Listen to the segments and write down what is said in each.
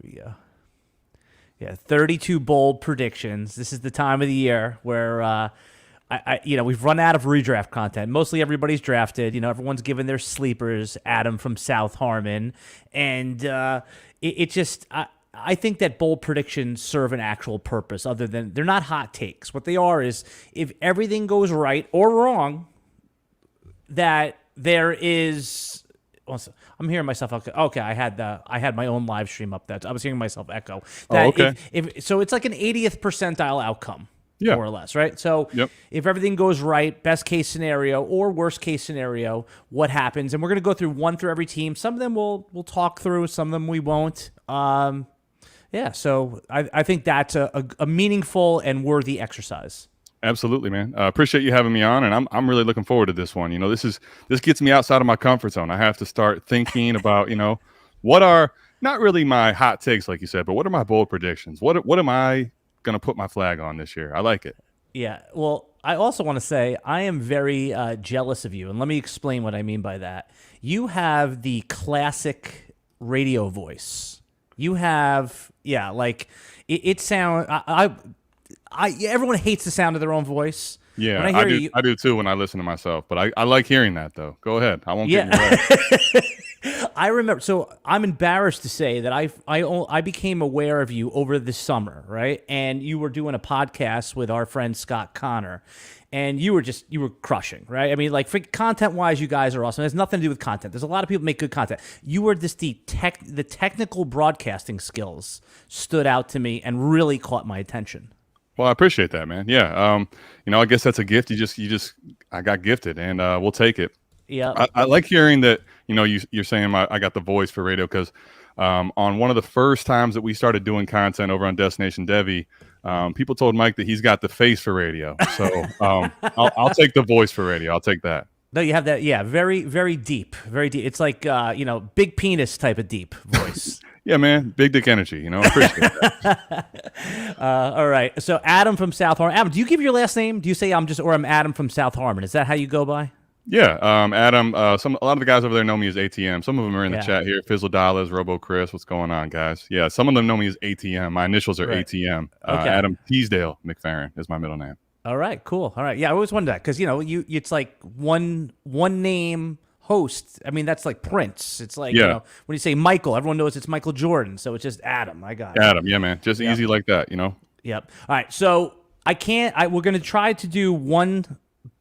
Here we go. Yeah, 32 bold predictions. This is the time of the year where we've run out of redraft content. Mostly everybody's drafted. Everyone's given their sleepers. Adam from South Harmon, and I think that bold predictions serve an actual purpose other than they're not hot takes. What they are is if everything goes right or wrong, that there is. I'm hearing myself. Okay, I had my own live stream up. That I was hearing myself echo. That okay. So it's like an 80th percentile outcome, Yeah. more or less, right? So Yep. if everything goes right, best case scenario or worst case scenario, what happens? And we're gonna go through one through every team. Some of them we'll talk through. Some of them we won't. Yeah. So I think that's a meaningful and worthy exercise. Absolutely, man. Appreciate you having me on, and I'm really looking forward to this one. This gets me outside of my comfort zone. I have to start thinking about what are not really my hot takes, like you said, but what are my bold predictions? What am I gonna put my flag on this year? I like it. Yeah. Well, I also want to say I am very jealous of you, and let me explain what I mean by that. You have the classic radio voice. You have, yeah, like it sound. Everyone hates the sound of their own voice. Yeah, when I hear you, I do too when I listen to myself. But I like hearing that though. Go ahead. I won't get in your way. I remember. So I'm embarrassed to say that I became aware of you over the summer, right? And you were doing a podcast with our friend Scott Connor, and you were crushing, right? I mean, like content wise, you guys are awesome. It has nothing to do with content. There's a lot of people make good content. You were just the technical broadcasting skills stood out to me and really caught my attention. Well, I appreciate that, man. Yeah. I guess that's a gift. I got gifted, and we'll take it. Yeah. I like hearing that. You're saying I got the voice for radio because on one of the first times that we started doing content over on Destination Devi, people told Mike that he's got the face for radio. So I'll take the voice for radio. I'll take that. No, you have that. Yeah, very, very deep, very deep. It's like big penis type of deep voice. Yeah, man, big dick energy. I appreciate that. All right. So Adam from South Harmon. Adam, do you give your last name? Do you say I'm Adam from South Harmon? Is that how you go by? Yeah, Adam. A lot of the guys over there know me as ATM. Some of them are in the chat here. Fizzle Dollars, Robo Chris. What's going on, guys? Yeah, some of them know me as ATM. My initials are ATM. Okay. Adam Teasdale McFerrin is my middle name. All right, cool. All right, yeah, I always wondered that because it's like one name host. I mean, that's like Prince. It's like when you say Michael, everyone knows it's Michael Jordan. So it's just Adam. I got it. Adam. Yeah, man. Just easy like that. Yep. All right. So we're going to try to do one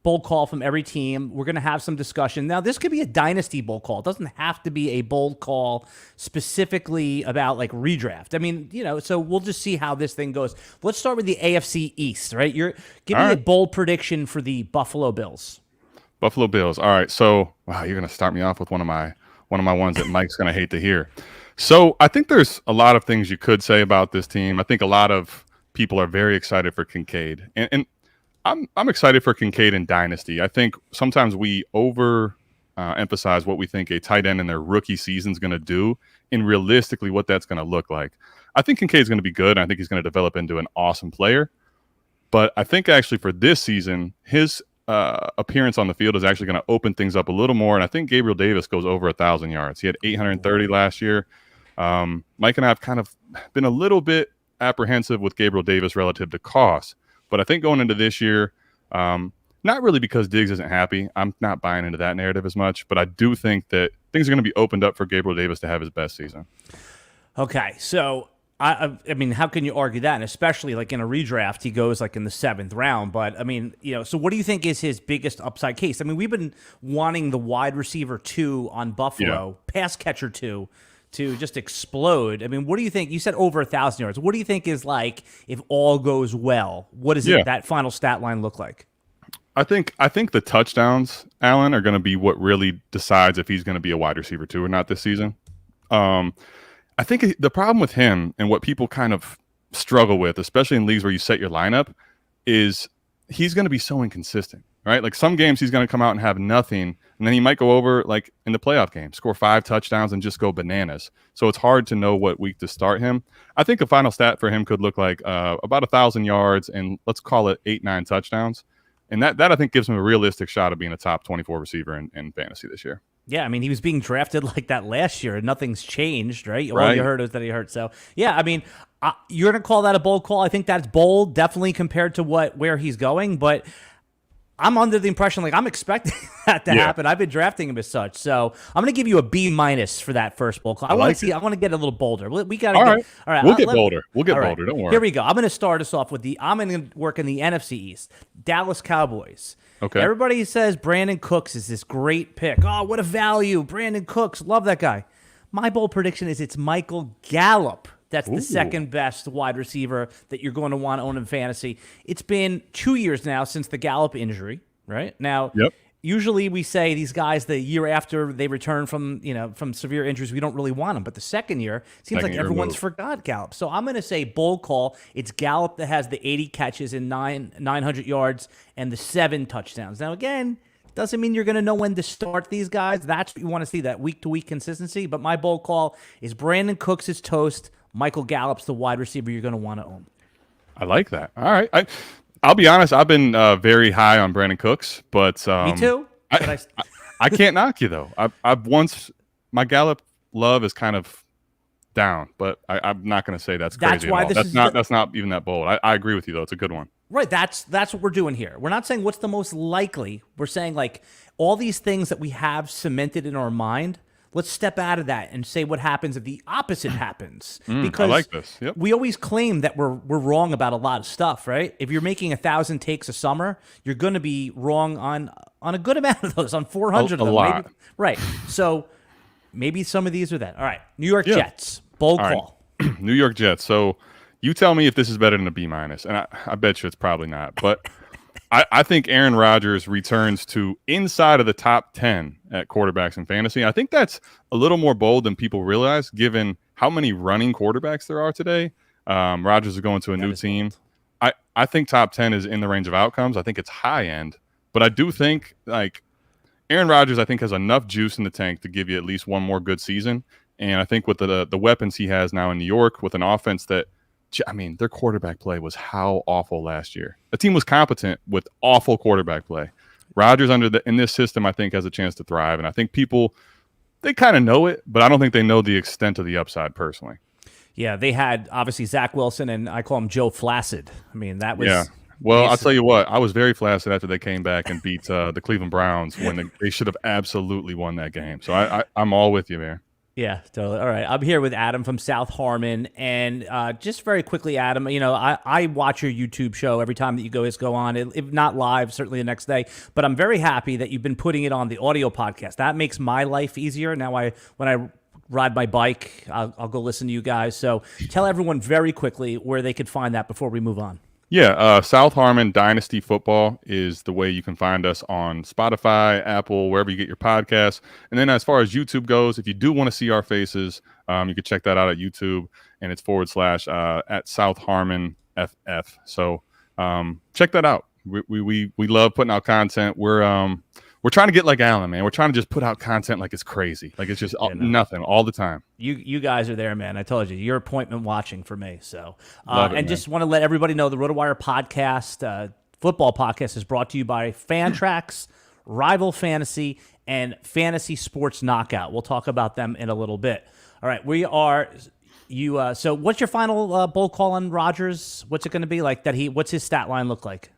bold call from every team. We're going to have some discussion. Now, this could be a dynasty bold call. It doesn't have to be a bold call specifically about like redraft. I mean, so we'll just see how this thing goes. Let's start with the AFC East, right? Give me a bold prediction for the Buffalo Bills. Buffalo Bills. All right. So, wow, you're going to start me off with one of my ones that Mike's going to hate to hear. So, I think there's a lot of things you could say about this team. I think a lot of people are very excited for Kincaid, and I'm excited for Kincaid in Dynasty. I think sometimes we emphasize what we think a tight end in their rookie season is going to do, and realistically what that's going to look like. I think Kincaid's going to be good. And I think he's going to develop into an awesome player. But I think actually for this season, his appearance on the field is actually going to open things up a little more. And I think Gabriel Davis goes over 1,000 yards. He had 830 last year. Mike and I have kind of been a little bit apprehensive with Gabriel Davis relative to cost. But I think going into this year, not really because Diggs isn't happy. I'm not buying into that narrative as much. But I do think that things are going to be opened up for Gabriel Davis to have his best season. Okay, so I mean, how can you argue that? And especially like in a redraft, he goes like in the 7th round. But I mean, so what do you think is his biggest upside case? I mean, we've been wanting the wide receiver 2 on Buffalo, pass catcher 2, to just explode. I mean, what do you think? You said over 1,000 yards. What do you think is like if all goes well? What does that final stat line look like? I think the touchdowns, Alan, are going to be what really decides if he's going to be a wide receiver 2 or not this season. I think the problem with him and what people kind of struggle with, especially in leagues where you set your lineup, is he's going to be so inconsistent, right? Like some games he's going to come out and have nothing, and then he might go over, like in the playoff game, score 5 touchdowns and just go bananas. So it's hard to know what week to start him. I think a final stat for him could look like about 1,000 yards and let's call it 8-9 touchdowns. And that I think gives him a realistic shot of being a top 24 receiver in fantasy this year. Yeah, I mean, he was being drafted like that last year, and nothing's changed, right? All Right. you heard was that he hurt. So, yeah, I mean, you're going to call that a bold call. I think that's bold, definitely compared to where he's going. But I'm under the impression, like, I'm expecting that to happen. I've been drafting him as such. So I'm going to give you a B- for that first bold call. I want to see. I want to get a little bolder. We got to get. Right. All right. We'll get bolder. We'll get bolder. Don't worry. Here we go. I'm going to start us off with I'm going to work in the NFC East. Dallas Cowboys. Okay. Everybody says Brandon Cooks is this great pick. Oh, what a value. Brandon Cooks. Love that guy. My bold prediction is it's Michael Gallup. That's the second best wide receiver that you're going to want to own in fantasy. It's been 2 years now since the Gallup injury, right? Now, usually we say these guys the year after they return from severe injuries, we don't really want them. But the second year, it seems like everyone's forgot Gallup. So I'm going to say bold call. It's Gallup that has the 80 catches and 900 yards and the 7 touchdowns. Now, again, doesn't mean you're going to know when to start these guys. That's what you want to see, that week-to-week consistency. But my bold call is Brandon Cooks is toast. Michael Gallup's the wide receiver you're going to want to own. I like that. All right. I'll be honest. I've been very high on Brandon Cooks, but me too. I can't knock you though. I've once my Gallup love is kind of down, but I'm not going to say that's crazy. That's not even that bold. I agree with you though. It's a good one. Right. That's what we're doing here. We're not saying what's the most likely. We're saying like all these things that we have cemented in our mind. Let's step out of that and say what happens if the opposite happens. Because I like this. Yep. We always claim that we're wrong about a lot of stuff, right? If you're making 1,000 takes a summer, you're going to be wrong on a good amount of those, on 400 of them. Lot. Maybe, right. So maybe some of these are that. All right. New York Jets. Bold call. Right. New York Jets. So you tell me if this is better than a B-. And I bet you it's probably not. But I think Aaron Rodgers returns to inside of the top 10 at quarterbacks in fantasy. I think that's a little more bold than people realize, given how many running quarterbacks there are today. Rodgers is going to a new team. I think top 10 is in the range of outcomes. I think it's high end. But I do think, like, Aaron Rodgers, I think, has enough juice in the tank to give you at least one more good season. And I think with the weapons he has now in New York, with an offense that, I mean, their quarterback play was how awful last year. The team was competent with awful quarterback play. Rodgers in this system, I think, has a chance to thrive. And I think people, they kind of know it, but I don't think they know the extent of the upside personally. Yeah, they had, obviously, Zach Wilson, and I call him Joe Flaccid. I mean, that was... Yeah. Well, I'll tell you what. I was very flaccid after they came back and beat the Cleveland Browns when they should have absolutely won that game. So I'm all with you, man. Yeah, totally. All right. I'm here with Adam from South Harmon. And just very quickly, Adam, I watch your YouTube show every time that you guys go on, if not live, certainly the next day. But I'm very happy that you've been putting it on the audio podcast. That makes my life easier. Now, when I ride my bike, I'll go listen to you guys. So tell everyone very quickly where they could find that before we move on. Yeah, South Harmon Dynasty Football is the way you can find us on Spotify, Apple, wherever you get your podcasts. And then as far as YouTube goes, if you do want to see our faces, you can check that out at YouTube, and it's / at South Harmon FF. So check that out. We love putting out content. We're trying to get like Alan, man. We're trying to just put out content like it's crazy. Like it's just nothing all the time. You guys are there, man. I told you. You're appointment watching for me. So, just want to let everybody know the RotoWire podcast, football podcast, is brought to you by Fantrax, Rival Fantasy, and Fantasy Sports Knockout. We'll talk about them in a little bit. All right, we are you. So, what's your final bold call on Rodgers? What's it going to be like? What's his stat line look like?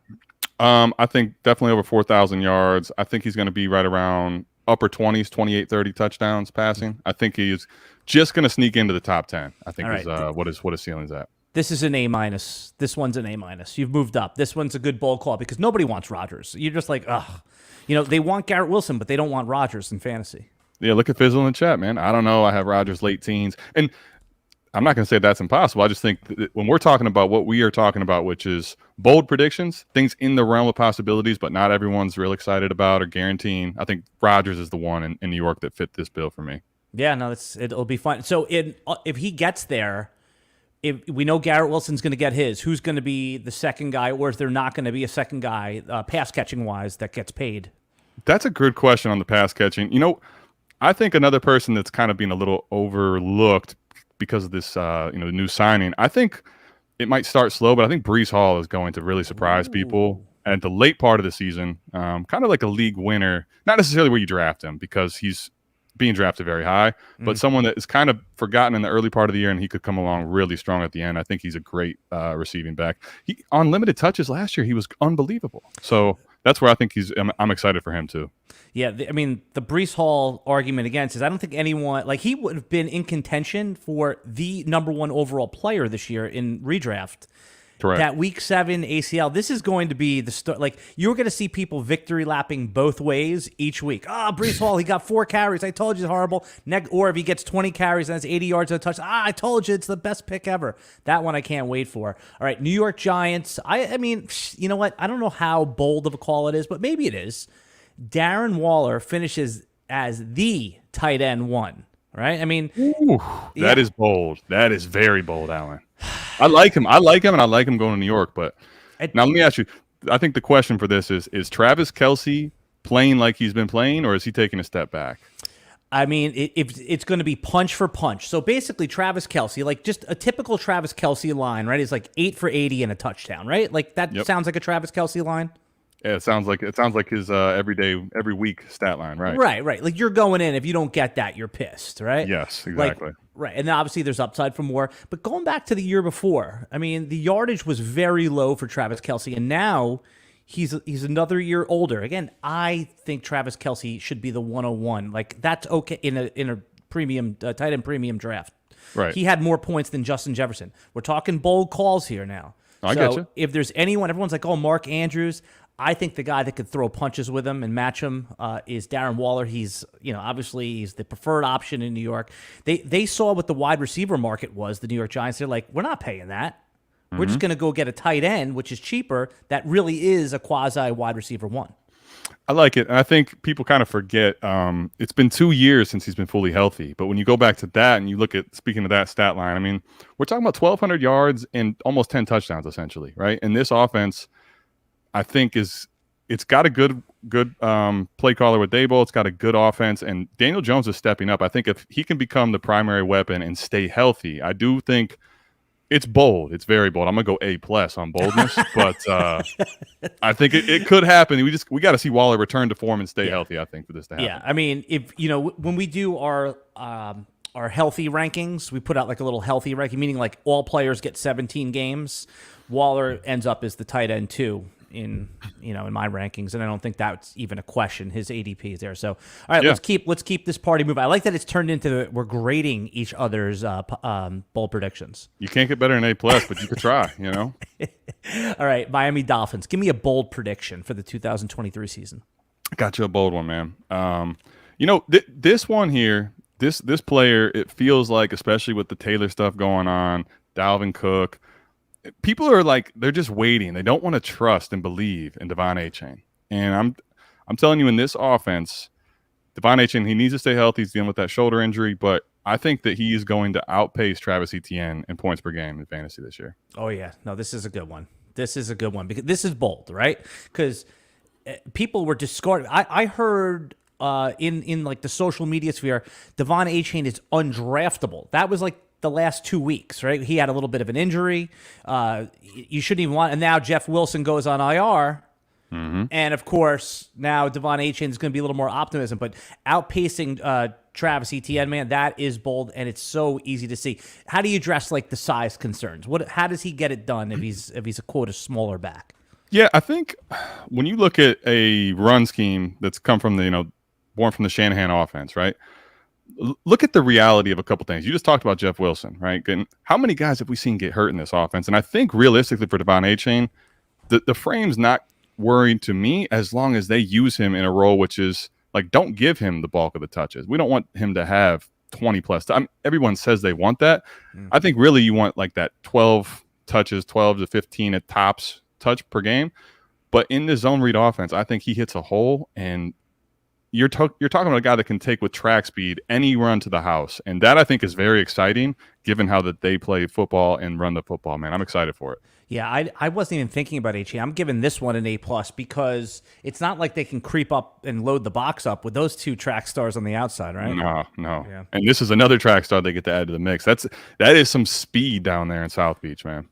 I think definitely over 4,000 yards. I think he's going to be right around upper 20s, 28, 30 touchdowns passing. I think he's just going to sneak into the top 10. I think is what his ceiling's at. This is an A-. This one's an A-. You've moved up. This one's a good bold call because nobody wants Rodgers. You're just like, ugh. They want Garrett Wilson, but they don't want Rodgers in fantasy. Yeah, look at Fizzle in the chat, man. I don't know. I have Rodgers late teens. And I'm not going to say that's impossible. I just think that when we're talking about what we are talking about, which is bold predictions, things in the realm of possibilities, but not everyone's real excited about or guaranteeing, I think Rodgers is the one in New York that fit this bill for me. Yeah, no, it'll be fun. So if he gets there, if we know Garrett Wilson's going to get his, who's going to be the second guy, or is there not going to be a second guy, pass catching wise, that gets paid? That's a good question on the pass catching. I think another person that's kind of being a little overlooked because of this, new signing, I think it might start slow, but I think Breece Hall is going to really surprise people at the late part of the season. Kind of like a league winner, not necessarily where you draft him because he's being drafted very high, but someone that is kind of forgotten in the early part of the year, and he could come along really strong at the end. I think he's a great receiving back. He on limited touches last year, he was unbelievable. So that's where I think I'm excited for him too. Yeah, I mean, the Breece Hall argument against is I don't think anyone, like, he would have been in contention for the #1 overall player this year in redraft. Correct. That week 7 ACL, this is going to be the start. Like, you're going to see people victory lapping both ways each week. Breece Hall, he got 4 carries. I told you it's horrible. Or if he gets 20 carries and has 80 yards and a touchdown, I told you it's the best pick ever. That one I can't wait for. All right, New York Giants. I mean, you know what? I don't know how bold of a call it is, but maybe it is. Darren Waller finishes as the tight end 1. Right? I mean, that is bold. That is very bold, Alan. I like him, and I like him going to New York. But now let me ask you. I think the question for this is Travis Kelce playing like he's been playing, or is he taking a step back? I mean, it's going to be punch for punch. So basically, Travis Kelce, like just a typical Travis Kelce line, right? Is like 8 for 80 and a touchdown, right? Like that sounds like a Travis Kelce line. Yeah, it sounds like his every week stat line, right? Right. Like you're going in. If you don't get that, you're pissed, right? Yes, exactly. Right. And then obviously there's upside for more. But going back to the year before, I mean, the yardage was very low for Travis Kelce, and now he's another year older. Again, I think Travis Kelce should be the 101. Like that's okay in a premium tight end premium draft. Right. He had more points than Justin Jefferson. We're talking bold calls here now. I get you. If there's anyone, everyone's like, Mark Andrews. I think the guy that could throw punches with him and match him is Darren Waller. He's, obviously he's the preferred option in New York. They saw what the wide receiver market was, the New York Giants. They're like, we're not paying that. We're just going to go get a tight end, which is cheaper. That really is a quasi wide receiver 1. I like it. And I think people kind of forget it's been 2 years since he's been fully healthy. But when you go back to that and you look at, speaking of that stat line, I mean, we're talking about 1,200 yards and almost 10 touchdowns essentially, right? And this offense, I think it's got a good play caller with Daboll. It's got a good offense, and Daniel Jones is stepping up. I think if he can become the primary weapon and stay healthy, I do think it's bold. It's very bold. I'm gonna go A+ on boldness, but I think it could happen. We got to see Waller return to form and stay healthy. I think for this to happen. Yeah, I mean, if when we do our healthy rankings, we put out like a little healthy ranking, meaning like all players get 17 games. Waller ends up as the tight end 2 in my rankings, and I don't think that's even a question. His ADP is there. So, all right, let's keep this party moving. I like that it's turned into we're grading each other's bold predictions. You can't get better than A+, but you could try. All right, Miami Dolphins. Give me a bold prediction for the 2023 season. I got you a bold one, man. This one here, this player, it feels like, especially with the Taylor stuff going on, Dalvin Cook. People are like, they're just waiting. They don't want to trust and believe in Devon Achane. And I'm telling you, in this offense, Devon Achane, he needs to stay healthy. He's dealing with that shoulder injury, but I think that he is going to outpace Travis Etienne in points per game in fantasy this year. Oh, yeah. No, this is a good one. This is a good one because this is bold, right? Because people were discarded. I heard in like the social media sphere, Devon Achane is undraftable. That was like the last 2 weeks, right? He had a little bit of an injury. You shouldn't even want. And now Jeff Wilson goes on IR. Mm-hmm. And of course, now Devon Achane is going to be a little more optimism, but outpacing Travis Etienne, man, that is bold, and it's so easy to see. How do you address like the size concerns? How does he get it done if he's a quote a smaller back? Yeah, I think when you look at a run scheme that's come from born from the Shanahan offense, right? Look at the reality of a couple things. You just talked about Jeff Wilson, right? And how many guys have we seen get hurt in this offense? And I think realistically for Devon Achane, the frame's not worrying to me as long as they use him in a role which is like, don't give him the bulk of the touches. We don't want him to have 20 plus. Everyone says they want that. Mm-hmm. I think really you want like that 12 touches, 12 to 15 at tops touch per game. But in the zone read offense, I think he hits a hole, and you're talking about a guy that can take with track speed any run to the house. And that I think is very exciting given how that they play football and run the football, man. I'm excited for it. Yeah, I wasn't even thinking about HE. I'm giving this one an A+ because it's not like they can creep up and load the box up with those 2 track stars on the outside, right? No. Yeah. And this is another track star they get to add to the mix. That is some speed down there in South Beach, man.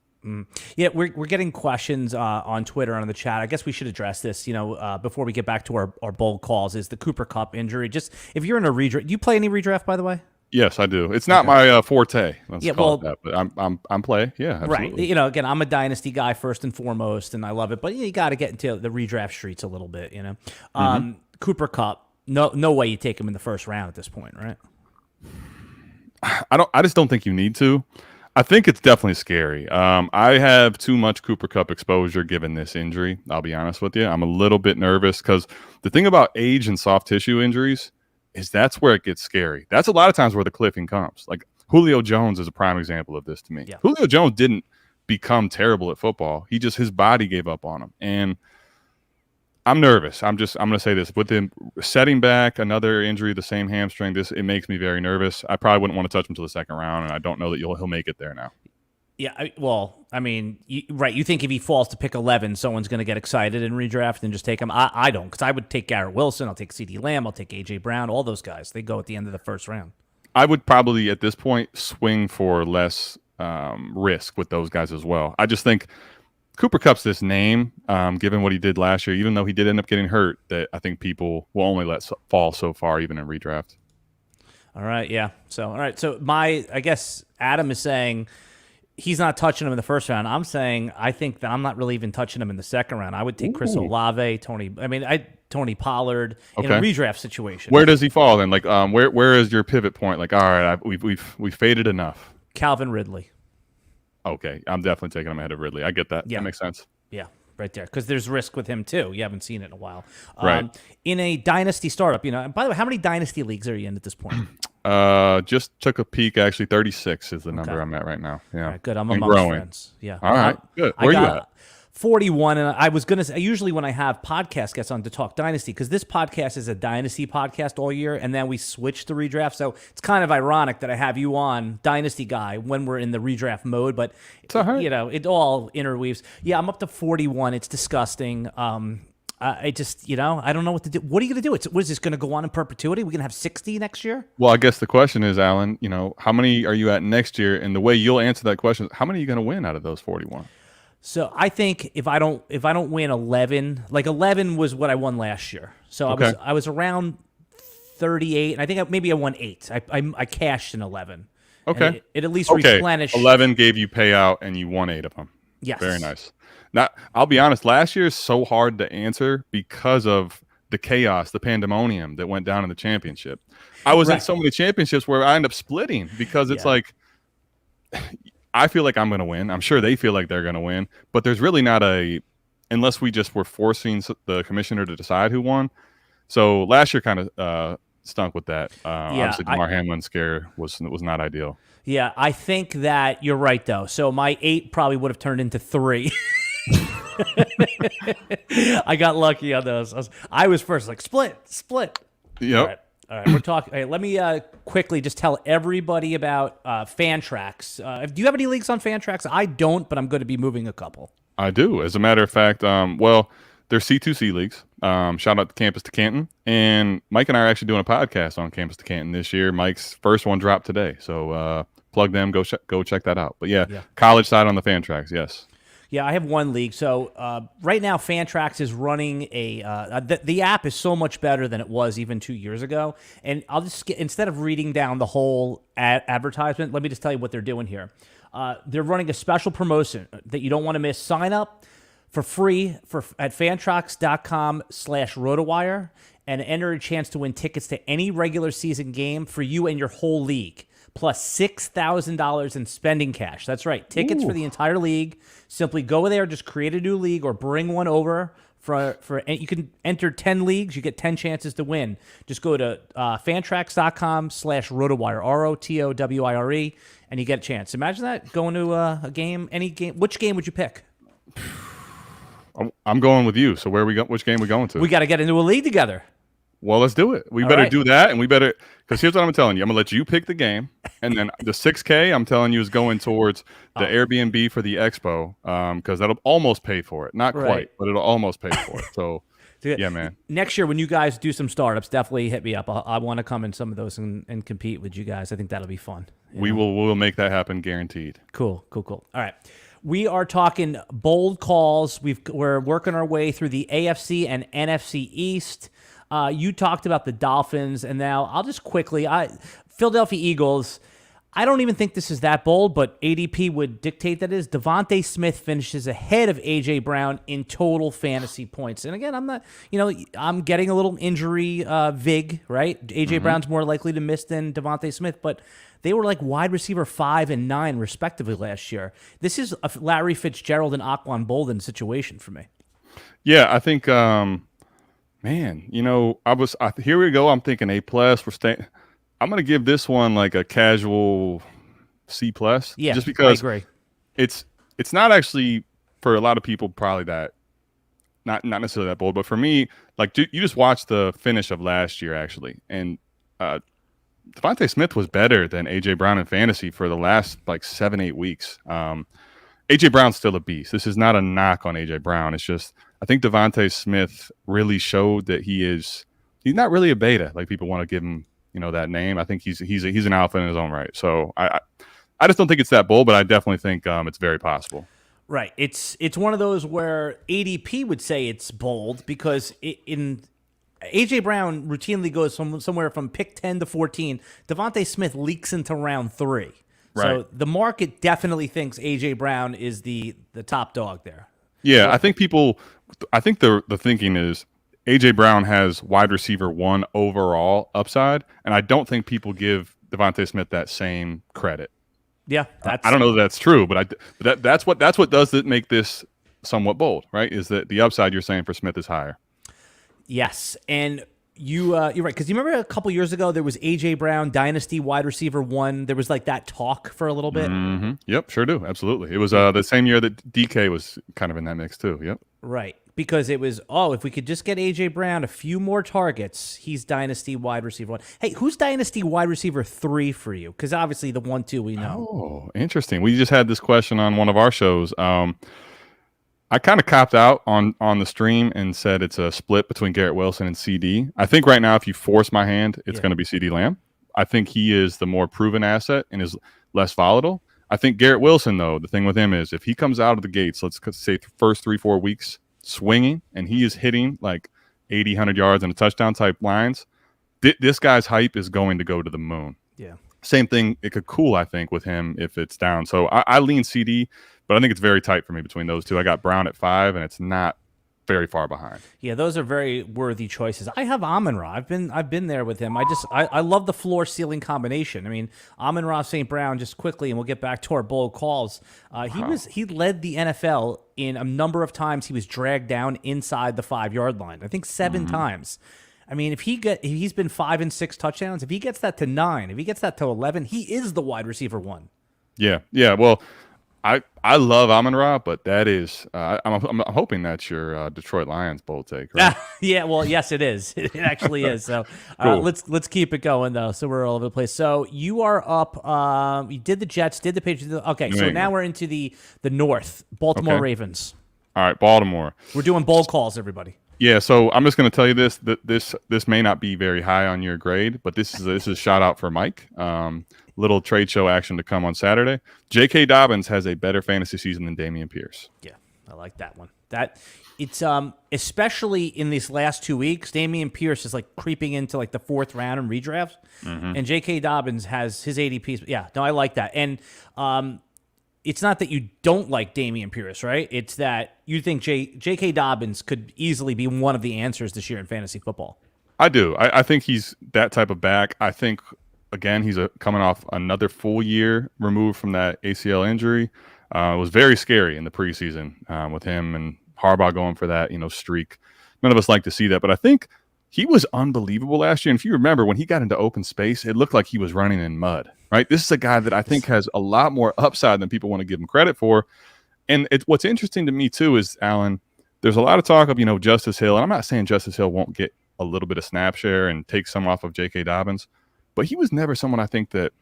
Yeah, we're getting questions on Twitter and on the chat. I guess we should address this, before we get back to our bold calls. Is the Cooper Kupp injury? Just if you're in a redraft, do you play any redraft, by the way? Yes, I do. It's not my forte. Let's call it that, but I'm play. Yeah, absolutely. Right. Again, I'm a dynasty guy first and foremost, and I love it. But you got to get into the redraft streets a little bit. Cooper Kupp. No way you take him in the first round at this point, right? I just don't think you need to. I think it's definitely scary. I have too much Cooper Kupp exposure given this injury. I'll be honest with you. I'm a little bit nervous because the thing about age and soft tissue injuries is that's where it gets scary. That's a lot of times where the cliffing comes. Like Julio Jones is a prime example of this to me. Yeah. Julio Jones didn't become terrible at football. His body gave up on him. And I'm nervous. I'm going to say this. With him setting back another injury, the same hamstring, it makes me very nervous. I probably wouldn't want to touch him until the second round, and I don't know that he'll make it there now. Yeah, you think if he falls to pick 11, someone's going to get excited and redraft and just take him? I don't, because I would take Garrett Wilson, I'll take CeeDee Lamb, I'll take A.J. Brown, all those guys. They go at the end of the first round. I would probably, at this point, swing for less risk with those guys as well. I just think Cooper Kupp's this name, given what he did last year, even though he did end up getting hurt, that I think people will only let fall so far, even in redraft. All right, yeah. So I guess Adam is saying he's not touching him in the first round. I'm saying I think that I'm not really even touching him in the second round. I would take Chris Olave, Tony Pollard in a redraft situation. Where does he fall then? Like, where is your pivot point? Like, all right, we've faded enough. Calvin Ridley. Okay, I'm definitely taking him ahead of Ridley. I get that. Yeah. That makes sense. Yeah, right there. Because there's risk with him, too. You haven't seen it in a while. Right. In a dynasty startup, and by the way, how many dynasty leagues are you in at this point? Just took a peek. Actually, 36 is the number I'm at right now. Yeah. All right, good. I'm amongst friends. Yeah. All right, good. Where you at? 41, and I was going to say, usually when I have podcast guests on to talk Dynasty, because this podcast is a Dynasty podcast all year, and then we switch to redraft, so it's kind of ironic that I have you on, Dynasty guy, when we're in the redraft mode, but, it all interweaves. Yeah, I'm up to 41. It's disgusting. I just, I don't know what to do. What are you going to do? What is this going to go on in perpetuity? We're going to have 60 next year? Well, I guess the question is, Alan, how many are you at next year? And the way you'll answer that question is, how many are you going to win out of those 41? So I think if I don't win 11, like 11 was what I won last year. So I was around 38, and I think maybe I won 8. I cashed in 11. Okay. It at least replenished. 11 gave you payout, and you won 8 of them. Yes. Very nice. Now, I'll be honest, last year is so hard to answer because of the chaos, the pandemonium that went down in the championship. I was in so many championships where I end up splitting because it's like – I feel like I'm going to win. I'm sure they feel like they're going to win, but there's really not unless we just were forcing the commissioner to decide who won. So last year kind of stunk with that. Obviously, Damar Hamlin scare was not ideal. Yeah, I think that you're right, though. So my 8 probably would have turned into 3. I got lucky on those. I was first, like, split. Yep. All right, we're talking. All right, let me quickly just tell everybody about Fantrax. Do you have any leagues on Fantrax? I don't, but I'm going to be moving a couple. I do. As a matter of fact, they're C2C leagues. Shout out to Campus to Canton. And Mike and I are actually doing a podcast on Campus to Canton this year. Mike's first one dropped today. So plug them. Go check that out. But, yeah, college side on the Fantrax, yes. Yeah, I have one league. So right now, Fantrax is running the app is so much better than it was even 2 years ago. And I'll just instead of reading down the whole advertisement, let me just tell you what they're doing here. They're running a special promotion that you don't want to miss. Sign up for free at fantrax.com/RotoWire and enter a chance to win tickets to any regular season game for you and your whole league, plus $6,000 in spending cash. That's right. Tickets for the entire league. Simply go there, just create a new league or bring one over. You can enter 10 leagues. You get 10 chances to win. Just go to fantrax.com/RotoWire, ROTOWIRE, and you get a chance. Imagine that, going to a game, any game. Which game would you pick? I'm going with you. So which game are we going to? We got to get into a league together. Well, let's do it. We better do that, and we better – because here's what I'm telling you. I'm going to let you pick the game, and then the $6K I'm telling you is going towards the Airbnb for the expo because that'll almost pay for it. Not quite, but it'll almost pay for it. So, yeah, man. Next year when you guys do some startups, definitely hit me up. I want to come in some of those and compete with you guys. I think that'll be fun. We'll make that happen, guaranteed. Cool. All right. We are talking bold calls. We're working our way through the AFC and NFC East. You talked about the Dolphins, and now I'll just quickly, Philadelphia Eagles. I don't even think this is that bold, but ADP would dictate that it is. Devontae Smith finishes ahead of A.J. Brown in total fantasy points. And again, I'm getting a little injury vig, right? A.J. Brown's more likely to miss than Devontae Smith, but they were like wide receiver 5 and 9, respectively, last year. This is a Larry Fitzgerald and Aquan Bolden situation for me. Yeah, I think, man, here we go. I'm thinking A+. I'm going to give this one like a casual C+. Yeah, just because I agree. It's not actually, for a lot of people, probably that not necessarily that bold, but for me, like, you just watched the finish of last year actually, and Devontae Smith was better than A.J. Brown in fantasy for the last like 7-8 weeks. A.J. Brown's still a beast. This is not a knock on A.J. Brown. It's just I think Devontae Smith really showed that he's not really a beta like people want to give him, that name. I think he's an alpha in his own right. So I just don't think it's that bold, but I definitely think it's very possible. Right. It's one of those where ADP would say it's bold because in A.J. Brown routinely goes somewhere from pick 10 to 14. Devontae Smith leaks into round 3. Right. So the market definitely thinks A.J. Brown is the top dog there. Yeah, I think the thinking is A.J. Brown has wide receiver 1 overall upside, and I don't think people give Devontae Smith that same credit. Yeah, I don't know that that's true, but that's what does it make this somewhat bold, right? Is that the upside you're saying for Smith is higher? Yes, and you're right, because you remember a couple years ago there was A.J. Brown dynasty wide receiver 1. There was like that talk for a little bit. Mm-hmm. Yep, sure do, absolutely. It was the same year that DK was kind of in that mix too. Yep. Right. Because it was, if we could just get A.J. Brown a few more targets, he's dynasty wide receiver 1. Hey, who's dynasty wide receiver 3 for you? Because obviously the 1, 2 we know. Oh, interesting. We just had this question on one of our shows. I kind of copped out on the stream and said it's a split between Garrett Wilson and CD. I think right now, if you force my hand, it's going to be CD Lamb. I think he is the more proven asset and is less volatile. I think Garrett Wilson, though, the thing with him is if he comes out of the gates, let's say first 3-4 weeks, swinging, and he is hitting like 80, 100 yards and a touchdown type lines, this guy's hype is going to go to the moon. Yeah. Same thing, it could cool, I think, with him if it's down. So I lean CD, but I think it's very tight for me between those two. I got Brown at 5, and it's not very far behind. Yeah, those are very worthy choices. I have Amon-Ra. I've been there with him. I love the floor ceiling combination. I mean, Amon-Ra, St. Brown, just quickly, and we'll get back to our bold calls. He led the NFL in a number of times he was dragged down inside the 5-yard line. I think 7 times. I mean, if he's been 5 and 6 touchdowns, if he gets that to 9, if he gets that to 11, he is the wide receiver 1. Yeah. Well, I love Amon-Ra, but that is I'm hoping that's your Detroit Lions bold take, right? Yeah, well, yes, it is. It actually is. So cool. let's keep it going though. So we're all over the place. So you are up. You did the Jets, did the Patriots. Okay, so now we're into the North. Baltimore Ravens. All right, Baltimore. We're doing bold calls, everybody. Yeah, so I'm just going to tell you this may not be very high on your grade, but this is a shout out for Mike. Little trade show action to come on Saturday. J.K. Dobbins has a better fantasy season than Dameon Pierce. Yeah, I like that one. It's especially in these last 2 weeks, Dameon Pierce is like creeping into like the 4th round in redrafts, and J.K. Dobbins has his ADPs. Yeah, no, I like that. And it's not that you don't like Dameon Pierce, right? It's that you think J.K. Dobbins could easily be one of the answers this year in fantasy football. I do. I think he's that type of back. I think, again, he's coming off another full year removed from that ACL injury. It was very scary in the preseason with him and Harbaugh going for that, streak. None of us like to see that, but I think he was unbelievable last year. And if you remember, when he got into open space, it looked like he was running in mud, right? This is a guy that I think has a lot more upside than people want to give him credit for. And what's interesting to me, too, is, Alan, there's a lot of talk of, Justice Hill. And I'm not saying Justice Hill won't get a little bit of snap share and take some off of J.K. Dobbins, but he was never someone I think that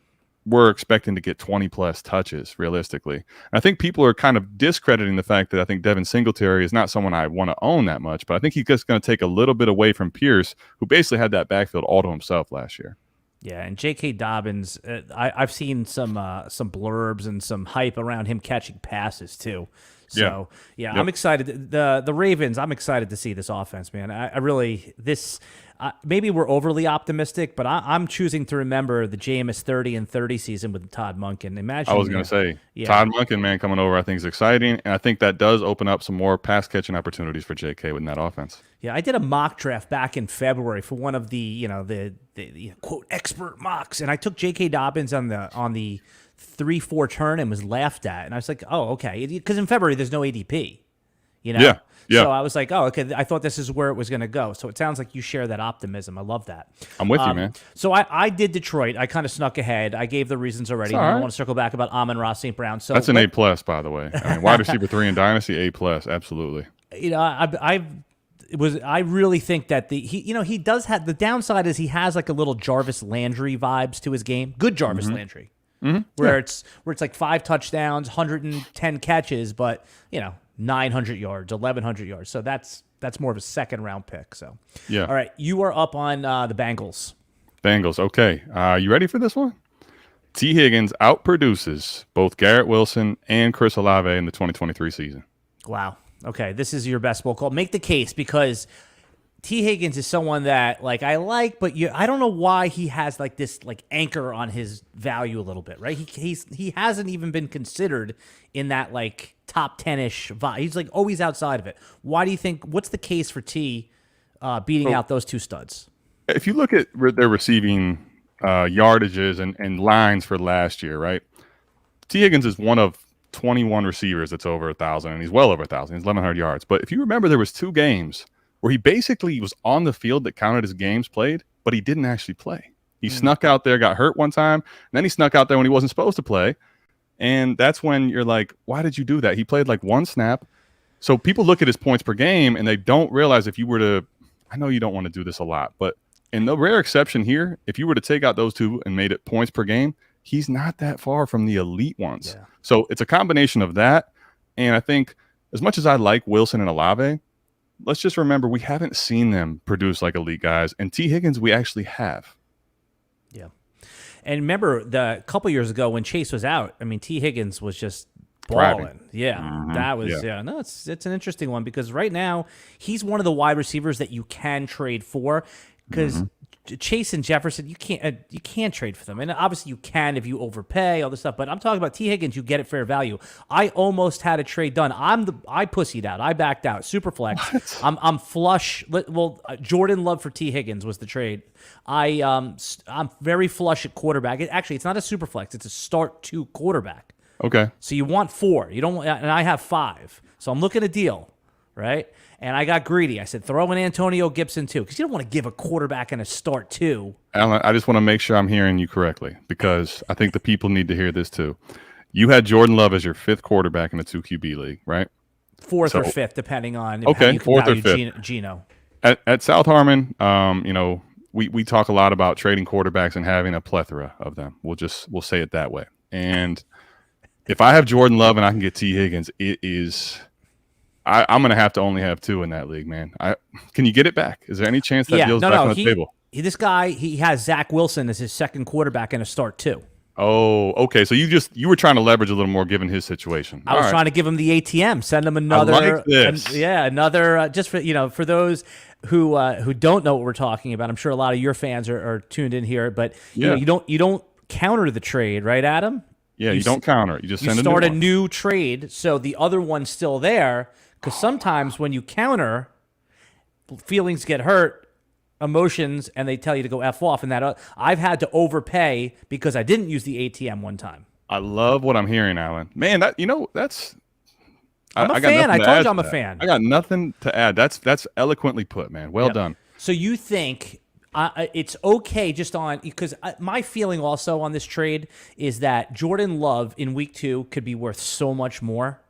we're expecting to get 20-plus touches, realistically. And I think people are kind of discrediting the fact that I think Devin Singletary is not someone I want to own that much, but I think he's just going to take a little bit away from Pierce, who basically had that backfield all to himself last year. Yeah, and J.K. Dobbins, I've seen some blurbs and some hype around him catching passes too. So yeah, Yep. I'm excited. The Ravens, I'm excited to see this offense, man. I really maybe we're overly optimistic, but I'm choosing to remember the Jameis 30-30 season with Todd Monken. Imagine. I was going to say, Todd Monken, man, coming over, I think is exciting, and I think that does open up some more pass catching opportunities for JK within that offense. Yeah, I did a mock draft back in February for one of the quote expert mocks, and I took J.K. Dobbins on the 3-4 turn and was laughed at, and I was like, oh, okay, because in February there's no ADP, Yeah. So I was like, oh, okay, I thought this is where it was going to go. So it sounds like you share that optimism. I love that. I'm with you, man. So I did Detroit. I kind of snuck ahead. I gave the reasons already. I want to circle back about Amon-Ra St. Brown. So that's an A+, by the way. I mean, wide receiver 3 in Dynasty, A+, absolutely. I really think that he does have the downside is he has like a little Jarvis Landry vibes to his game. Good Jarvis Landry. Where it's like 5 touchdowns, 110 catches, but 900 yards, 1,100 yards. So that's more of a second round pick. So yeah. All right, you are up on the Bengals. Bengals. Okay, you ready for this one? T. Higgins outproduces both Garrett Wilson and Chris Olave in the 2023 season. Wow. Okay, this is your best bowl call. Make the case because T. Higgins is someone that I like, but I don't know why he has like this anchor on his value a little bit, right? He hasn't even been considered in that top 10-ish vibe. He's always outside of it. Why do you think? What's the case for T beating out those two studs? If you look at their receiving yardages and lines for last year, right? T. Higgins is one of 21 receivers that's over 1,000, and he's well over 1,000. He's 1,100 yards. But if you remember, there was 2 games where he basically was on the field that counted as games played, but he didn't actually play. He snuck out there, got hurt one time, and then he snuck out there when he wasn't supposed to play. And that's when you're like, why did you do that? He played 1 snap. So people look at his points per game, and they don't realize if you were to – I know you don't want to do this a lot, but in the rare exception here, if you were to take out those 2 and made it points per game, he's not that far from the elite ones. Yeah. So it's a combination of that. And I think as much as I like Wilson and Olave, let's just remember we haven't seen them produce like elite guys. And T. Higgins, we actually have. Yeah. And remember a couple years ago when Chase was out, I mean, T. Higgins was just balling. Yeah. That was, no, it's an interesting one because right now he's one of the wide receivers that you can trade for because Chase and Jefferson, you can't trade for them, and obviously you can if you overpay all this stuff. But I'm talking about T. Higgins, you get it fair value. I almost had a trade done. I pussied out. I backed out. Superflex. I'm flush. Well, Jordan Love for T. Higgins was the trade. I'm very flush at quarterback. It's not a superflex. It's a start 2 quarterback. Okay. So you want 4. You don't, and I have 5. So I'm looking at a deal, right? And I got greedy. I said, throw in Antonio Gibson, too, because you don't want to give a quarterback and a start, too. Alan, I just want to make sure I'm hearing you correctly because I think the people need to hear this, too. You had Jordan Love as your 5th quarterback in the 2 QB league, right? 4th or 5th, depending on how you 4th or 5th. Geno. At South Harmon, we talk a lot about trading quarterbacks and having a plethora of them. We'll say it that way. And if I have Jordan Love and I can get T. Higgins, it is – I'm going to have to only have 2 in that league, man. Can you get it back? Is there any chance that deal's back on the table? This guy, he has Zach Wilson as his 2nd quarterback and a start 2. Oh, okay. So you were trying to leverage a little more given his situation. I was trying to give him the ATM, send him another. I like this. Another just for those who don't know what we're talking about. I'm sure a lot of your fans are tuned in here, but you don't counter the trade, right, Adam? Yeah, you don't counter it. You just start a new trade, so the other one's still there. Because sometimes when you counter, feelings get hurt, emotions, and they tell you to go F off. And that I've had to overpay because I didn't use the ATM one time. I love what I'm hearing, Alan. Man, that's. I'm a fan. I told you I'm a fan. I got nothing to add. That's eloquently put, man. Well done. So you think it's okay just on because my feeling also on this trade is that Jordan Love in week 2 could be worth so much more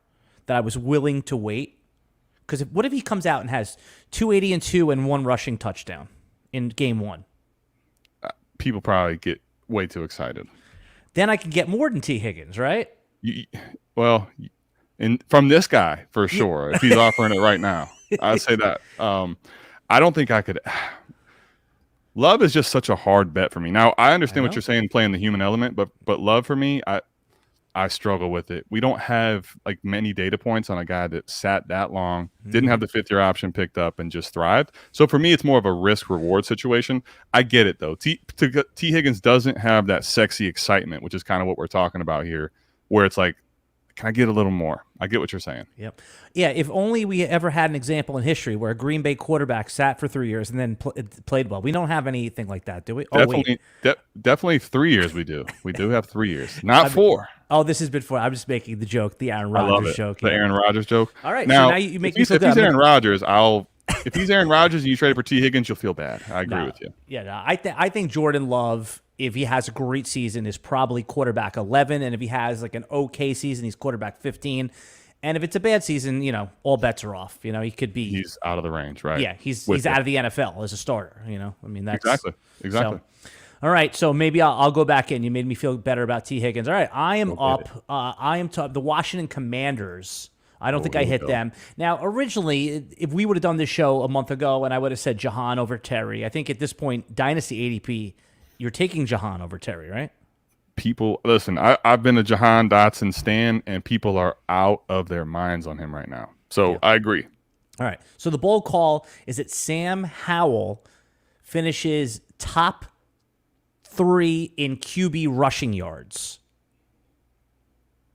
that I was willing to wait. Because what if he comes out and has 280 and 2 and 1 rushing touchdown in game 1? People probably get way too excited. Then I can get more than T. Higgins, right? From this guy for sure. If he's offering it right now, I'd say that. I don't think I could. Love is just such a hard bet for me. Now, I I understand what know. you're saying, playing the human element, but Love for me, I struggle with it. We don't have like many data points on a guy that sat that long, didn't have the fifth year option picked up, and just thrived. So for me, it's more of a risk reward situation. I get it though. T Higgins doesn't have that sexy excitement, which is kind of what we're talking about here, where it's like, can I get a little more? I get what you're saying. Yep. Yeah, if only we ever had an example in history where a Green Bay quarterback sat for 3 years and then played well. We don't have anything like that, do we? Oh, wait. Definitely 3 years we do. We do have 3 years, not 4. Oh, this has been fun. I'm just making the joke, the Aaron I love Rodgers it. joke. The Yeah. Aaron Rodgers joke. All right, Now, so now you make me if feel he's good. Aaron Rodgers, if he's Aaron Rodgers and you trade for T Higgins, you'll feel bad. I agree with you. Yeah, no, I think Jordan Love, if he has a great season, is probably quarterback 11, and if he has like an okay season, he's quarterback 15. And if it's a bad season, all bets are off. He could be. He's out of the range, right? Yeah, he's out of the NFL as a starter. I mean, that's Exactly. So, all right, so maybe I'll go back in. You made me feel better about T Higgins. All right, I am up. I am top. The Washington Commanders. I don't think I hit them. Now, originally, if we would have done this show a month ago and I would have said Jahan over Terry, I think at this point, Dynasty ADP, you're taking Jahan over Terry, right? People, listen, I've been a Jahan Dotson stan, and people are out of their minds on him right now. So I agree. All right, so the bold call is that Sam Howell finishes top 3 in QB rushing yards.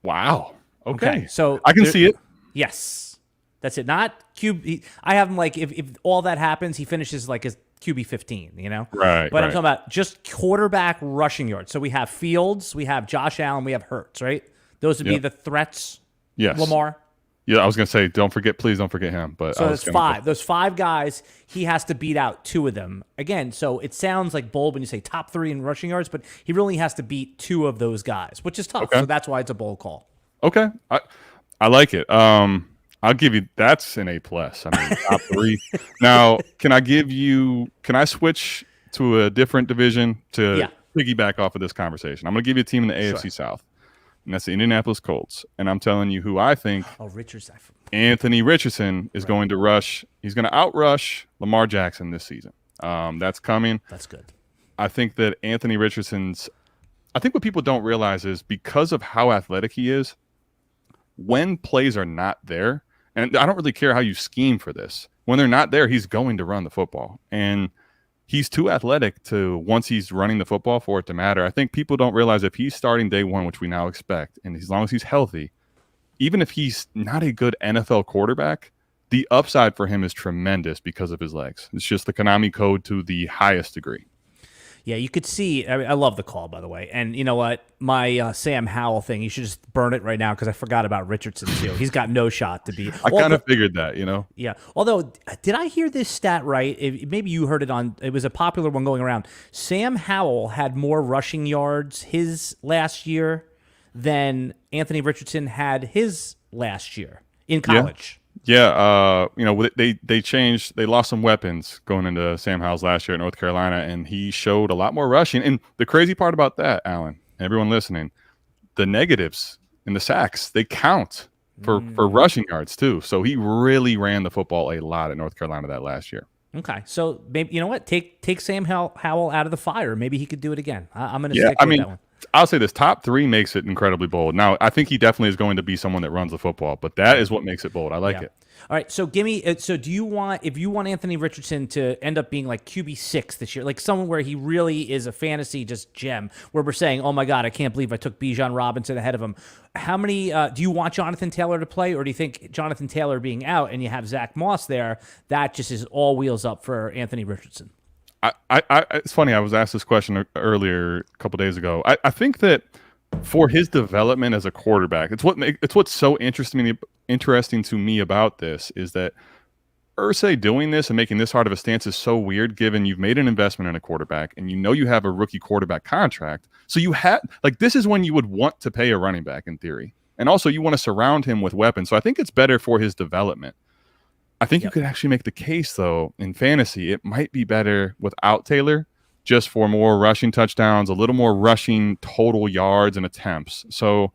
Wow. Okay. So I can see it. Yes. That's it. Not QB. I have him like, if all that happens, he finishes like a QB 15, Right. But I'm talking about just quarterback rushing yards. So we have Fields, we have Josh Allen, we have Hurts, right? Those would be the threats. Yes. Lamar. Yeah, I was going to say, please don't forget him. But So there's 5. Those 5 guys, he has to beat out 2 of them. Again, so it sounds like bold when you say top 3 in rushing yards, but he really has to beat 2 of those guys, which is tough. Okay. So that's why it's a bold call. Okay. I like it. I'll give you, that's an A+. I mean, top 3. Now, can I switch to a different division to piggyback off of this conversation? I'm going to give you a team in the AFC South, and that's the Indianapolis Colts. And I'm telling you who I think Anthony Richardson is going to rush. He's going to outrush Lamar Jackson this season. That's coming. That's good. I think that Anthony Richardson's, I think what people don't realize is because of how athletic he is, when plays are not there, and I don't really care how you scheme for this, when they're not there, he's going to run the football. And he's too athletic to, once he's running the football, for it to matter. I think people don't realize if he's starting day one, which we now expect, and as long as he's healthy, even if he's not a good NFL quarterback, the upside for him is tremendous because of his legs. It's just the Konami code to the highest degree. Yeah, you could see. I love the call, by the way. And you know what? My Sam Howell thing, you should just burn it right now because I forgot about Richardson, too. He's got no shot to be. I kind of figured that, Yeah. Although, did I hear this stat right? Maybe you heard it it was a popular one going around. Sam Howell had more rushing yards his last year than Anthony Richardson had his last year in college. Yeah, they changed. They lost some weapons going into Sam Howell's last year at North Carolina, and he showed a lot more rushing. And the crazy part about that, Alan, everyone listening, the negatives in the sacks, they count for rushing yards too. So he really ran the football a lot at North Carolina that last year. Okay, so maybe you know what? Take Sam Howell out of the fire. Maybe he could do it again. I'm going to stick with that one. I'll say this, top 3 makes it incredibly bold. Now, I think he definitely is going to be someone that runs the football, but that is what makes it bold. I like it. All right, so give me. So do you want, if you want Anthony Richardson to end up being like QB6 this year, like someone where he really is a fantasy just gem, where we're saying, oh my God, I can't believe I took Bijan Robinson ahead of him. How many do you want Jonathan Taylor to play, or do you think Jonathan Taylor being out and you have Zach Moss there, that just is all wheels up for Anthony Richardson? It's funny. I was asked this question earlier a couple days ago. I think that for his development as a quarterback, it's what's so interesting to me about this is that Irsay doing this and making this hard of a stance is so weird, given you've made an investment in a quarterback and you have a rookie quarterback contract. So you have this is when you would want to pay a running back in theory, and also you want to surround him with weapons. So I think it's better for his development. I think you could actually make the case, though, in fantasy, it might be better without Taylor, just for more rushing touchdowns, a little more rushing total yards and attempts. So,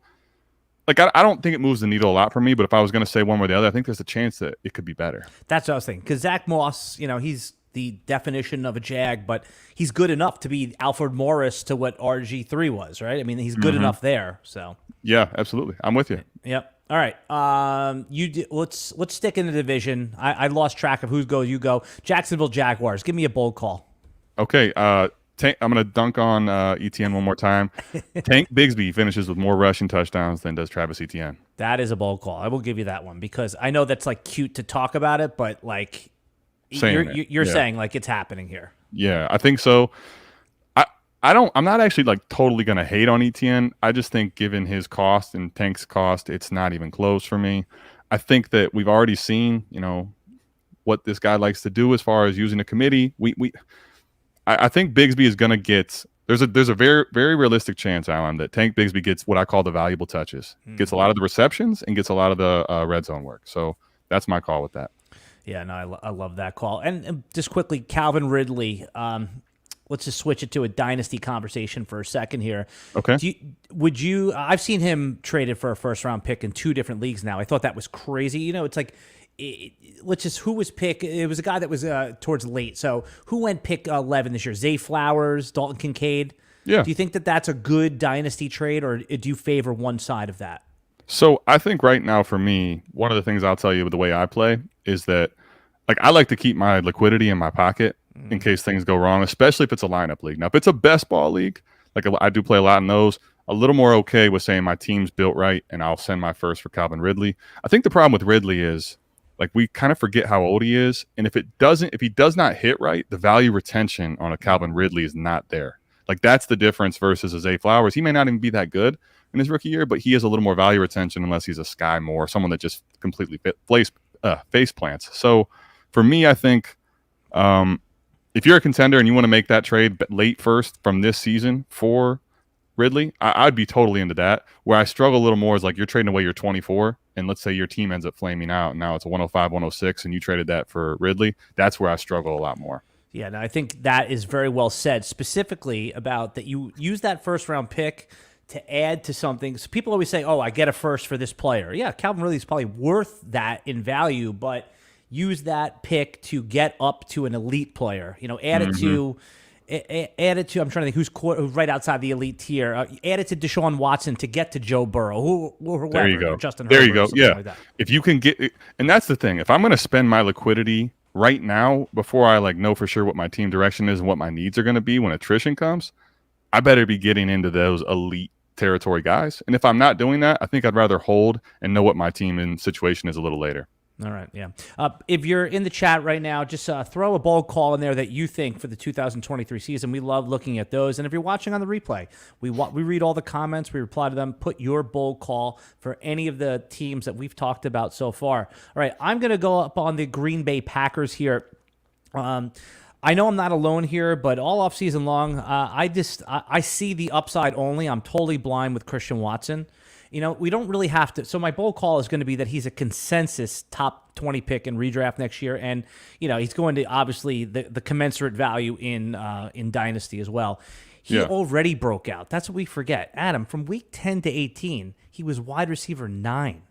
I don't think it moves the needle a lot for me, but if I was going to say one or the other, I think there's a chance that it could be better. That's what I was thinking. Because Zach Moss, he's the definition of a Jag, but he's good enough to be Alfred Morris to what RG3 was, right? I mean, he's good enough there. So yeah, absolutely, I'm with you. Yep. All right. Let's stick in the division. I lost track of who goes. You go. Jacksonville Jaguars. Give me a bold call. Okay. I'm going to dunk on Etienne one more time. Tank Bigsby finishes with more rushing touchdowns than does Travis Etienne. That is a bold call. I will give you that one because I know that's like cute to talk about it, but like you're saying like it's happening here. Yeah, I think so. I'm not actually like totally going to hate on Etienne. I just think given his cost and Tank's cost, it's not even close for me. I think that we've already seen, what this guy likes to do as far as using a committee. I think Bigsby is going to get. There's a very, very realistic chance, Alan, that Tank Bigsby gets what I call the valuable touches, gets a lot of the receptions, and gets a lot of the red zone work. So that's my call with that. Yeah, no, I love that call. And just quickly, Calvin Ridley. Let's just switch it to a dynasty conversation for a second here. Okay. I've seen him traded for a first-round pick in 2 different leagues now. I thought that was crazy. It's like, who was pick? It was a guy that was towards late. So who went pick 11 this year? Zay Flowers, Dalton Kincaid. Yeah. Do you think that that's a good dynasty trade, or do you favor one side of that? So I think right now for me, one of the things I'll tell you with the way I play is that, like, I like to keep my liquidity in my pocket in case things go wrong, especially if it's a lineup league. Now, if it's a best ball league, like I do play a lot in those, a little more okay with saying my team's built right and I'll send my first for Calvin Ridley. I think the problem with Ridley is, like, we kind of forget how old he is, and if he does not hit right, the value retention on a Calvin Ridley is not there. Like, that's the difference versus a Zay Flowers. He may not even be that good in his rookie year, but he has a little more value retention unless he's a Sky Moore, someone that just completely face plants. So for me, I think if you're a contender and you want to make that trade late first from this season for Ridley, I'd be totally into that. Where I struggle a little more is like you're trading away your 24, and let's say your team ends up flaming out, and now it's a 105, 106, and you traded that for Ridley. That's where I struggle a lot more. Yeah, no, I think that is very well said, specifically about that you use that first-round pick to add to something. So people always say, oh, I get a first for this player. Yeah, Calvin Ridley is probably worth that in value, but use that pick to get up to an elite player. Add it to. Add it to. I'm trying to think who's right outside the elite tier. Add it to Deshaun Watson to get to Joe Burrow. Whoever, there you go. Justin there Herbert, you go. Yeah. Like that. If you can get, and that's the thing. If I'm going to spend my liquidity right now before I know for sure what my team direction is and what my needs are going to be when attrition comes, I better be getting into those elite territory guys. And if I'm not doing that, I think I'd rather hold and know what my team and situation is a little later. All right, yeah. If you're in the chat right now, just throw a bold call in there that you think for the 2023 season. We love looking at those. And if you're watching on the replay, we read all the comments, we reply to them. Put your bold call for any of the teams that we've talked about so far. All right, I'm going to go up on the Green Bay Packers here. I know I'm not alone here, but all offseason long, I see the upside only. I'm totally blind with Christian Watson. We don't really have to. So my bold call is going to be that he's a consensus top 20 pick in redraft next year, and he's going to obviously the commensurate value in Dynasty as well. He already broke out. That's what we forget. Adam, from week 10 to 18, he was wide receiver 9.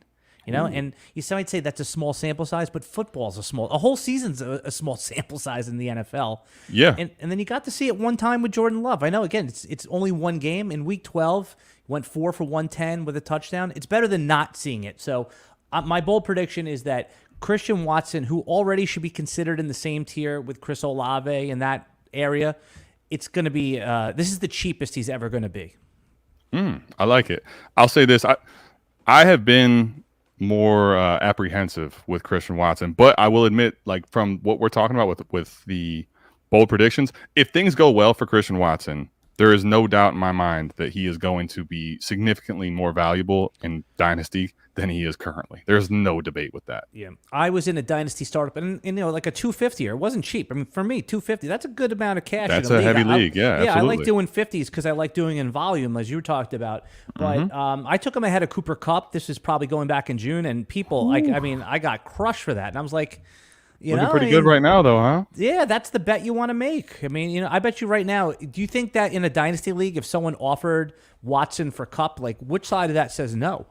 And you might say that's a small sample size, but football's a whole season's a small sample size in the NFL. Yeah. And then you got to see it one time with Jordan Love. I know, again, it's only one game. In week 12, went 4 for 110 with a touchdown. It's better than not seeing it. So my bold prediction is that Christian Watson, who already should be considered in the same tier with Chris Olave in that area, it's going to be this is the cheapest he's ever going to be. I like it. I'll say this. I have been more apprehensive with Christian Watson, but I will admit, like, from what we're talking about with the bold predictions, if things go well for Christian Watson, there is no doubt in my mind that he is going to be significantly more valuable in Dynasty than he is currently. There's no debate with that. Yeah. I was in a Dynasty startup, and like a 250er. It wasn't cheap. I mean, for me, 250, that's a good amount of cash. That's a heavy league. Yeah, absolutely. I like doing 50s because I like doing in volume, as you talked about. But I took him ahead of Cooper Kupp. This is probably going back in June, and people, I got crushed for that. And I was like, looking pretty good right now, though, huh? Yeah, that's the bet you want to make. I mean, I bet you right now, do you think that in a Dynasty league, if someone offered Watson for Kupp, like, which side of that says no?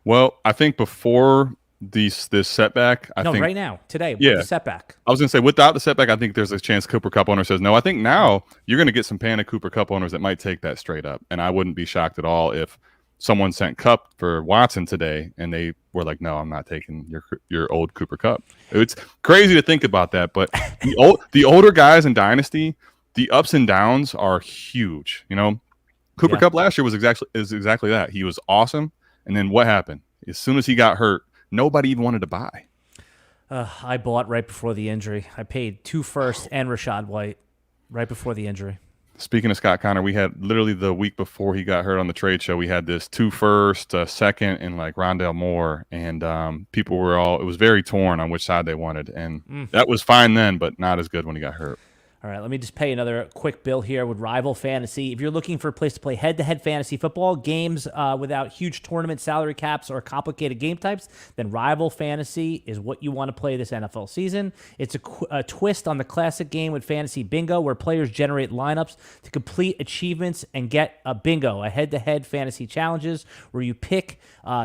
Well, I think before this setback, I think right now, today, with yeah. the setback. I was going to say, without the setback, I think there's a chance Cooper Kupp owner says no. I think now you're going to get some panic Cooper Kupp owners that might take that straight up, and I wouldn't be shocked at all if someone sent Kupp for Watson today, and they were like, "No, I'm not taking your old Cooper Kupp." It's crazy to think about that, but the older guys in Dynasty, the ups and downs are huge. You know, Cooper Kupp last year was exactly that. He was awesome, and then what happened? As soon as he got hurt, nobody even wanted to buy. I bought right before the injury. I paid 2 firsts and Rachaad White right before the injury. Speaking of Scott Connor, we had literally the week before he got hurt on the trade show, we had this 2 first, second, and like Rondale Moore, and people were it was very torn on which side they wanted, and that was fine then, but not as good when he got hurt. All right, let me just pay another quick bill here with Rival Fantasy. If you're looking for a place to play head-to-head fantasy football, games without huge tournament salary caps or complicated game types, then Rival Fantasy is what you want to play this NFL season. It's a twist on the classic game with Fantasy Bingo, where players generate lineups to complete achievements and get a bingo, a head-to-head fantasy challenges where you pick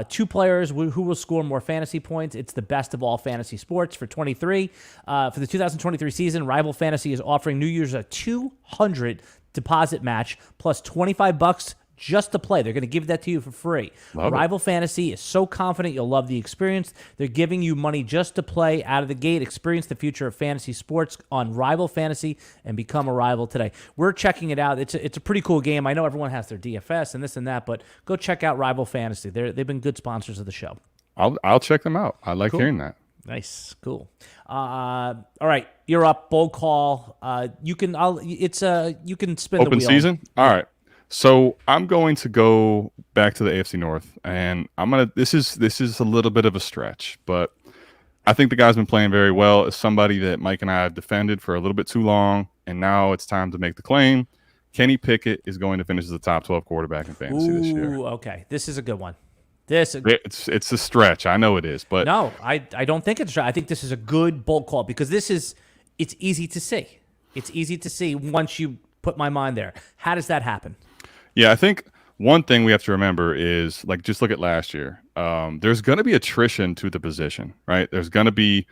2 players who will score more fantasy points. It's the best of all fantasy sports for 23. For the 2023 season, Rival Fantasy is offering new users a $200 deposit match plus $25 just to play. They're going to give that to you for free. Rival Fantasy is so confident you'll love the experience. They're giving you money just to play out of the gate. Experience the future of fantasy sports on Rival Fantasy and become a rival today. We're checking it out. It's a pretty cool game. I know everyone has their DFS and this and that, but go check out Rival Fantasy. They've been good sponsors of the show. I'll check them out. I like hearing that. Nice, cool. All right, you're up. Bold call. You can spin the wheel. Open season. All right. So I'm going to go back to the AFC North, and This is a little bit of a stretch, but I think the guy's been playing very well. As somebody that Mike and I have defended for a little bit too long, and now it's time to make the claim. Kenny Pickett is going to finish as the top 12 quarterback in fantasy this year. Okay, this is a good one. It's a stretch. I know it is, but no, I don't think it's a stretch. I think this is a good bold call because it's easy to see. It's easy to see once you put my mind there. How does that happen? Yeah, I think one thing we have to remember is just look at last year. There's going to be attrition to the position, right? There's going to be.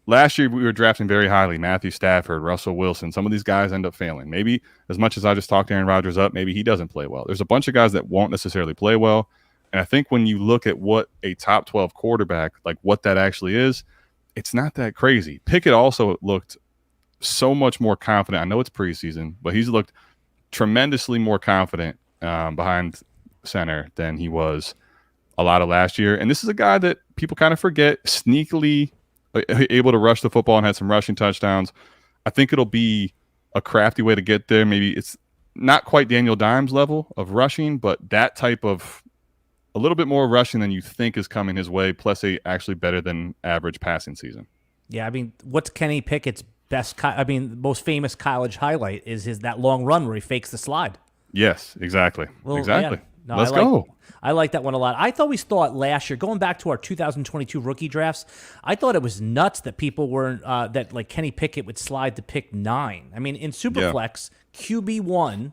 Last year we were drafting very highly Matthew Stafford, Russell Wilson. Some of these guys end up failing. Maybe as much as I just talked Aaron Rodgers up, maybe he doesn't play well. There's a bunch of guys that won't necessarily play well. And I think when you look at what a top 12 quarterback, what that actually is, it's not that crazy. Pickett also looked so much more confident. I know it's preseason, but he's looked tremendously more confident behind center than he was a lot of last year. And this is a guy that people kind of forget, sneakily able to rush the football and had some rushing touchdowns. I think it'll be a crafty way to get there. Maybe it's not quite Daniel Dimes level of rushing, but that type of a little bit more rushing than you think is coming his way, plus a actually better than average passing season. Yeah, I mean, what's Kenny Pickett's most famous college highlight is that long run where he fakes the slide. Yes, exactly. Well, exactly. Yeah. No, Let's go. I like that one a lot. I always thought last year, going back to our 2022 rookie drafts, I thought it was nuts that people weren't that Kenny Pickett would slide to pick 9. I mean, in Superflex, QB1.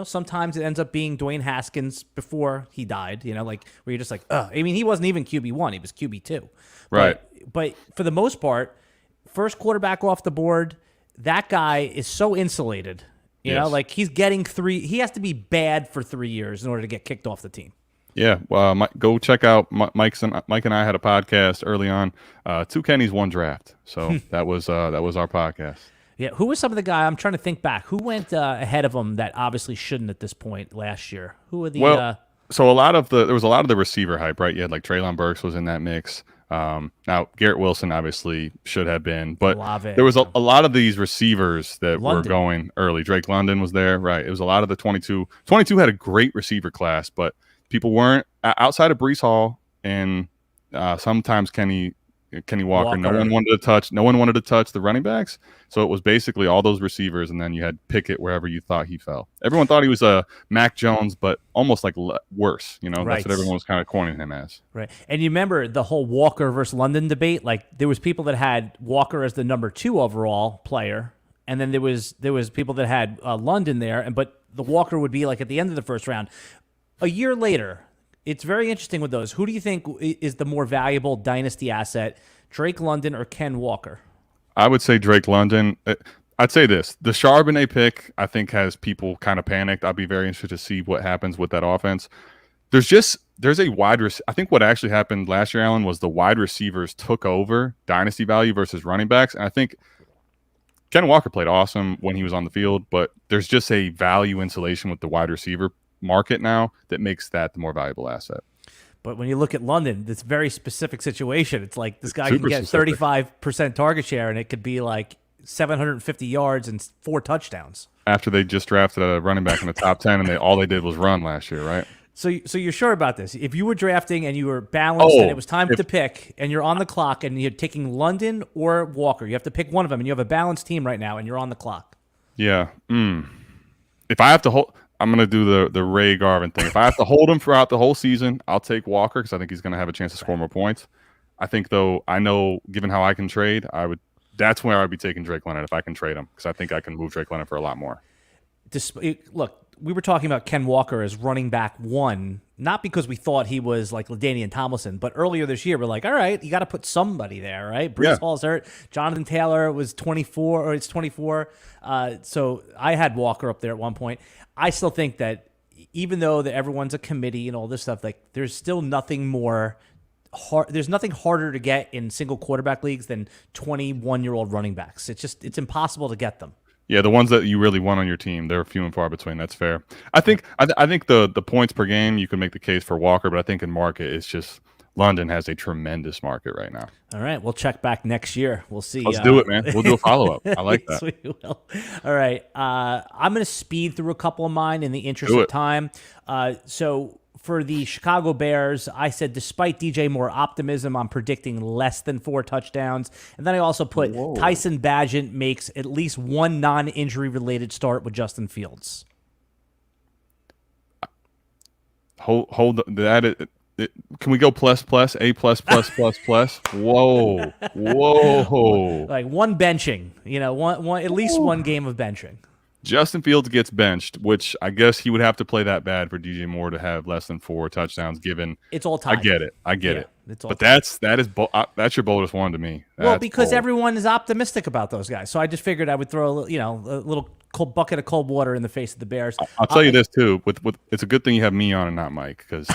Sometimes it ends up being Dwayne Haskins before he died, where you're just like, ugh. I mean, he wasn't even QB1, he was QB2. Right. But for the most part, first quarterback off the board, that guy is so insulated. He's getting 3. He has to be bad for 3 years in order to get kicked off the team. Yeah. Well, go check out Mike and I had a podcast early on. 2 Kennys, 1 draft. So that was our podcast. Yeah, who was some of the guy? I'm trying to think back. Who went ahead of him that obviously shouldn't at this point last year? Who were the? So there was a lot of the receiver hype, right? You had Treylon Burks was in that mix. Now Garrett Wilson obviously should have been, but there was a lot of these receivers that were going early. Drake London was there, right? It was a lot of the 22. 22 had a great receiver class, but people weren't outside of Breece Hall and sometimes Kenny Walker. No one wanted to touch the running backs. So it was basically all those receivers, and then you had Pickett wherever you thought he fell. Everyone thought he was a Mac Jones, but almost worse. Right. That's what everyone was kind of coining him as. Right. And you remember the whole Walker versus London debate? There was people that had Walker as the number 2 overall player, and then there was people that had London there, but the Walker would be at the end of the first round. A year later, It's very interesting with those. Who do you think is the more valuable dynasty asset, Drake London or Ken Walker? I would say Drake London. I'd say this: the Charbonnet pick, I think, has people kind of panicked. I'll be very interested to see what happens with that offense. There's a wide receiver. I think what actually happened last year, Alan, was the wide receivers took over dynasty value versus running backs, and I think Ken Walker played awesome when he was on the field, but there's just a value insulation with the wide receiver market now that makes that the more valuable asset. But when you look at London, this very specific situation, it's like this guy Super can get specific. 35% target share, and it could be like 750 yards and 4 touchdowns. After they just drafted a running back in the top 10, and all they did was run last year, right? So you're sure about this? If you were drafting and you were balanced and it was time to pick, and you're on the clock and you're taking London or Walker, you have to pick one of them, and you have a balanced team right now, and you're on the clock. Yeah. If I have to hold, I'm going to do the Ray Garvin thing. If I have to hold him throughout the whole season, I'll take Walker because I think he's going to have a chance to score more points. I think, though, I know given how I can trade, that's where I'd be taking Drake London if I can trade him because I think I can move Drake London for a lot more. Look, we were talking about Ken Walker as running back 1, not because we thought he was like LaDainian Tomlinson, but earlier this year, we're like, all right, you got to put somebody there, right? Brees Hall's hurt. Jonathan Taylor was 24, or it's 24. So I had Walker up there at one point. I still think that even though that everyone's a committee and all this stuff, like there's still nothing more hard. There's nothing harder to get in single quarterback leagues than 21-year-old running backs. It's impossible to get them. Yeah, the ones that you really want on your team, they're few and far between. That's fair. I think the points per game, you can make the case for Walker, but I think in market, it's just London has a tremendous market right now. All right, we'll check back next year. We'll see. Let's do it, man. We'll do a follow-up. I like that. We will. All right, I'm going to speed through a couple of mine in the interest of time. So for the Chicago Bears, I said despite DJ Moore optimism, I'm predicting less than 4 touchdowns. And then I also put Tyson Bagent makes at least one non-injury related start with Justin Fields. Hold that. Can we go plus A plus? Whoa. Like one benching, one at least one game of benching. Justin Fields gets benched, which I guess he would have to play that bad for DJ Moore to have less than 4 touchdowns. Given it's all tied. I get it. But tied. that's your boldest one to me. Well, because everyone is optimistic about those guys, so I just figured I would throw a little cold bucket of cold water in the face of the Bears. I'll tell you this too. With it's a good thing you have me on and not Mike because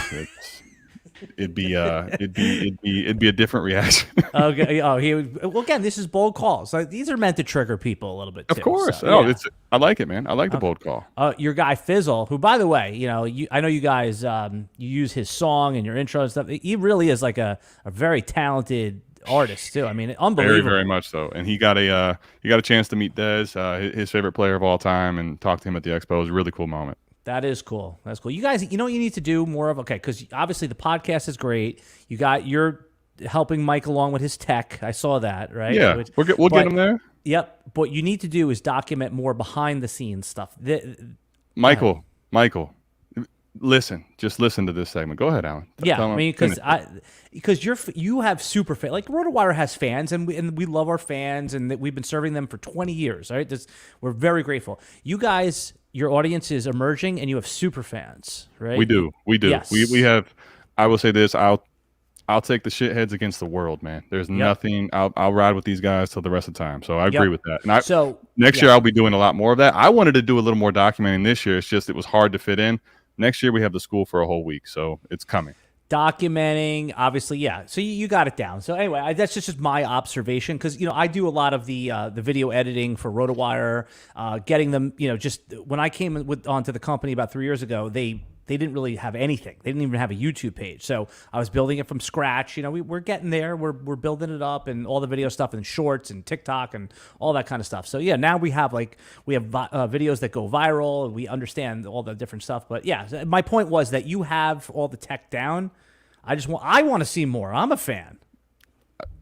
it'd be a different reaction. Okay. Well, again, this is bold calls. Like, these are meant to trigger people a little bit too. Of course. So, yeah. I like it, man. I like the bold call. Your guy Fizzle, who, by the way, I know you guys you use his song and your intro and stuff. He really is like a very talented artist too. I mean, unbelievable. Very, very much so. And he got a chance to meet Dez, his favorite player of all time, and talk to him at the Expo. It was a really cool moment. That is cool. That's cool. You guys, you know what you need to do more of? Okay, because obviously the podcast is great. You're helping Mike along with his tech. I saw that, right? Yeah, we'll get him there. Yep. What you need to do is document more behind the scenes stuff. Michael, just listen to this segment. Go ahead, Alan. I mean, because you have super fans. Like RotoWire has fans, and we love our fans, and we've been serving them for 20 years. Right? We're very grateful. You guys. Your audience is emerging, and you have super fans, right? We do. Yes. We have. I will say this. I'll take the shitheads against the world, man. There's nothing. I'll ride with these guys till the rest of the time. So I agree with that. And next year I'll be doing a lot more of that. I wanted to do a little more documenting this year. It's just it was hard to fit in. Next year we have the school for a whole week, so it's coming. Documenting, obviously, yeah. So you got it down. So anyway, that's just my observation because I do a lot of the video editing for RotoWire, getting them. Just when I came onto the company about 3 years ago, they didn't really have anything. They didn't even have a YouTube page. So I was building it from scratch. We're getting there. We're building it up and all the video stuff and shorts and TikTok and all that kind of stuff. So yeah, now we have videos that go viral. We understand all the different stuff. But yeah, my point was that you have all the tech down. I want to see more. I'm a fan.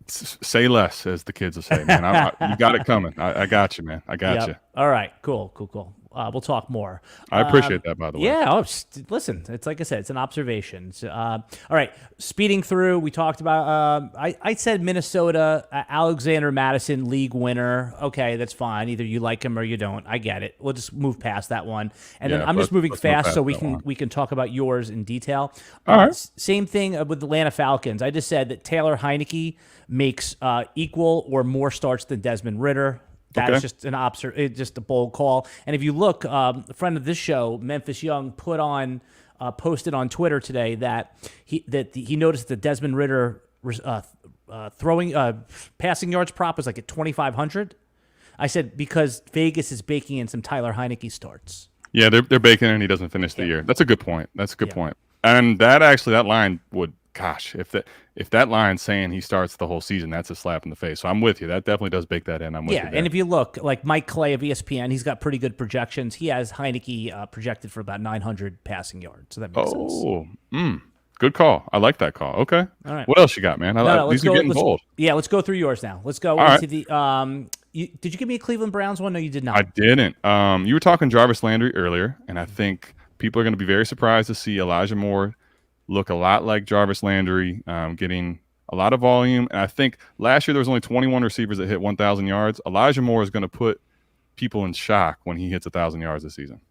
Say less, as the kids will say, man. You got it coming. I got you, man. I got you. All right, cool. we'll talk more. I appreciate that, by the way. Yeah. Listen, it's like I said, it's an observation. So, all right. Speeding through, we talked about, I said Minnesota, Alexander Madison, league winner. Okay, that's fine. Either you like him or you don't. I get it. We'll just move past that one. And then I'm just moving fast so we can talk about yours in detail. All right. Same thing with the Atlanta Falcons. I just said that Taylor Heineke makes equal or more starts than Desmond Ritter. That is just just a bold call. And if you look, a friend of this show, Memphis Young, posted on Twitter today that he noticed that Desmond Ritter passing yards prop was like at 2,500. I said because Vegas is baking in some Tyler Heineke starts. Yeah, they're baking in and he doesn't finish the year. That's a good point. Point. And that line would. Gosh, if that line's saying he starts the whole season, that's a slap in the face. So I'm with you. That definitely does bake that in. I'm with you there. And if you look, like Mike Clay of ESPN, he's got pretty good projections. He has Heineke projected for about 900 passing yards. So that makes sense. Good call. I like that call. Okay. All right. What else you got, man? These are getting bold. Yeah, let's go through yours now. Let's go into the did you give me a Cleveland Browns one? No, you did not. I didn't. You were talking Jarvis Landry earlier, and I think people are going to be very surprised to see Elijah Moore look a lot like Jarvis Landry, getting a lot of volume. And I think last year there was only 21 receivers that hit 1,000 yards. Elijah Moore is going to put people in shock when he hits 1,000 yards this season.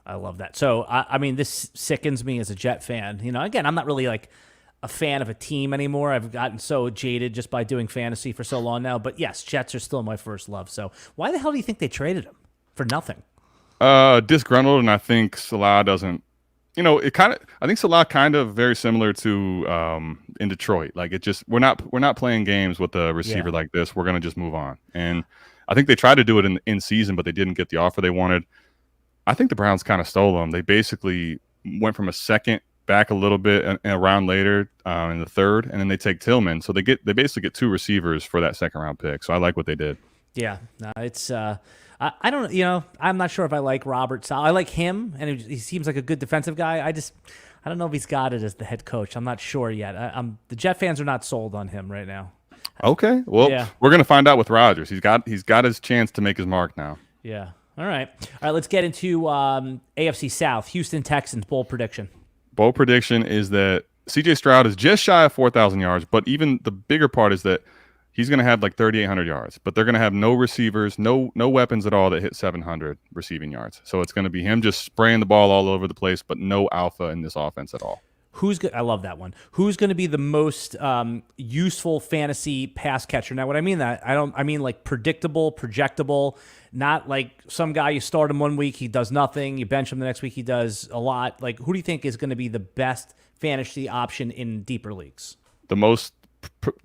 I love that. So, I mean, this sickens me as a Jet fan. You know, again, I'm not really like a fan of a team anymore. I've gotten so jaded just by doing fantasy for so long now. But yes, Jets are still my first love. So why the hell do you think they traded him for nothing? Disgruntled, and I think Salah doesn't. You know, I think Salah kind of very similar to in Detroit. Like we're not playing games with a receiver like this. We're gonna just move on. And I think they tried to do it in season, but they didn't get the offer they wanted. I think the Browns kind of stole them. They basically went from a second back a little bit and a round later in the third, and then they take Tillman. So they basically get two receivers for that second round pick. So I like what they did. Yeah, no, it's. I don't, I'm not sure if I like Robert Saleh. I like him, and he seems like a good defensive guy. I don't know if he's got it as the head coach. I'm not sure yet. The Jet fans are not sold on him right now. Okay, well, we're gonna find out with Rodgers. He's got his chance to make his mark now. Yeah. All right. Let's get into AFC South. Houston Texans bold prediction. Bold prediction is that C.J. Stroud is just shy of 4,000 yards, but even the bigger part is that he's going to have like 3,800 yards, but they're going to have no receivers, no weapons at all that hit 700 receiving yards. So it's going to be him just spraying the ball all over the place, but no alpha in this offense at all. I love that one. Who's going to be the most useful fantasy pass catcher? Now, what I mean I mean like predictable, projectable, not like some guy you start him 1 week, he does nothing. You bench him the next week, he does a lot. Like, who do you think is going to be the best fantasy option in deeper leagues? The most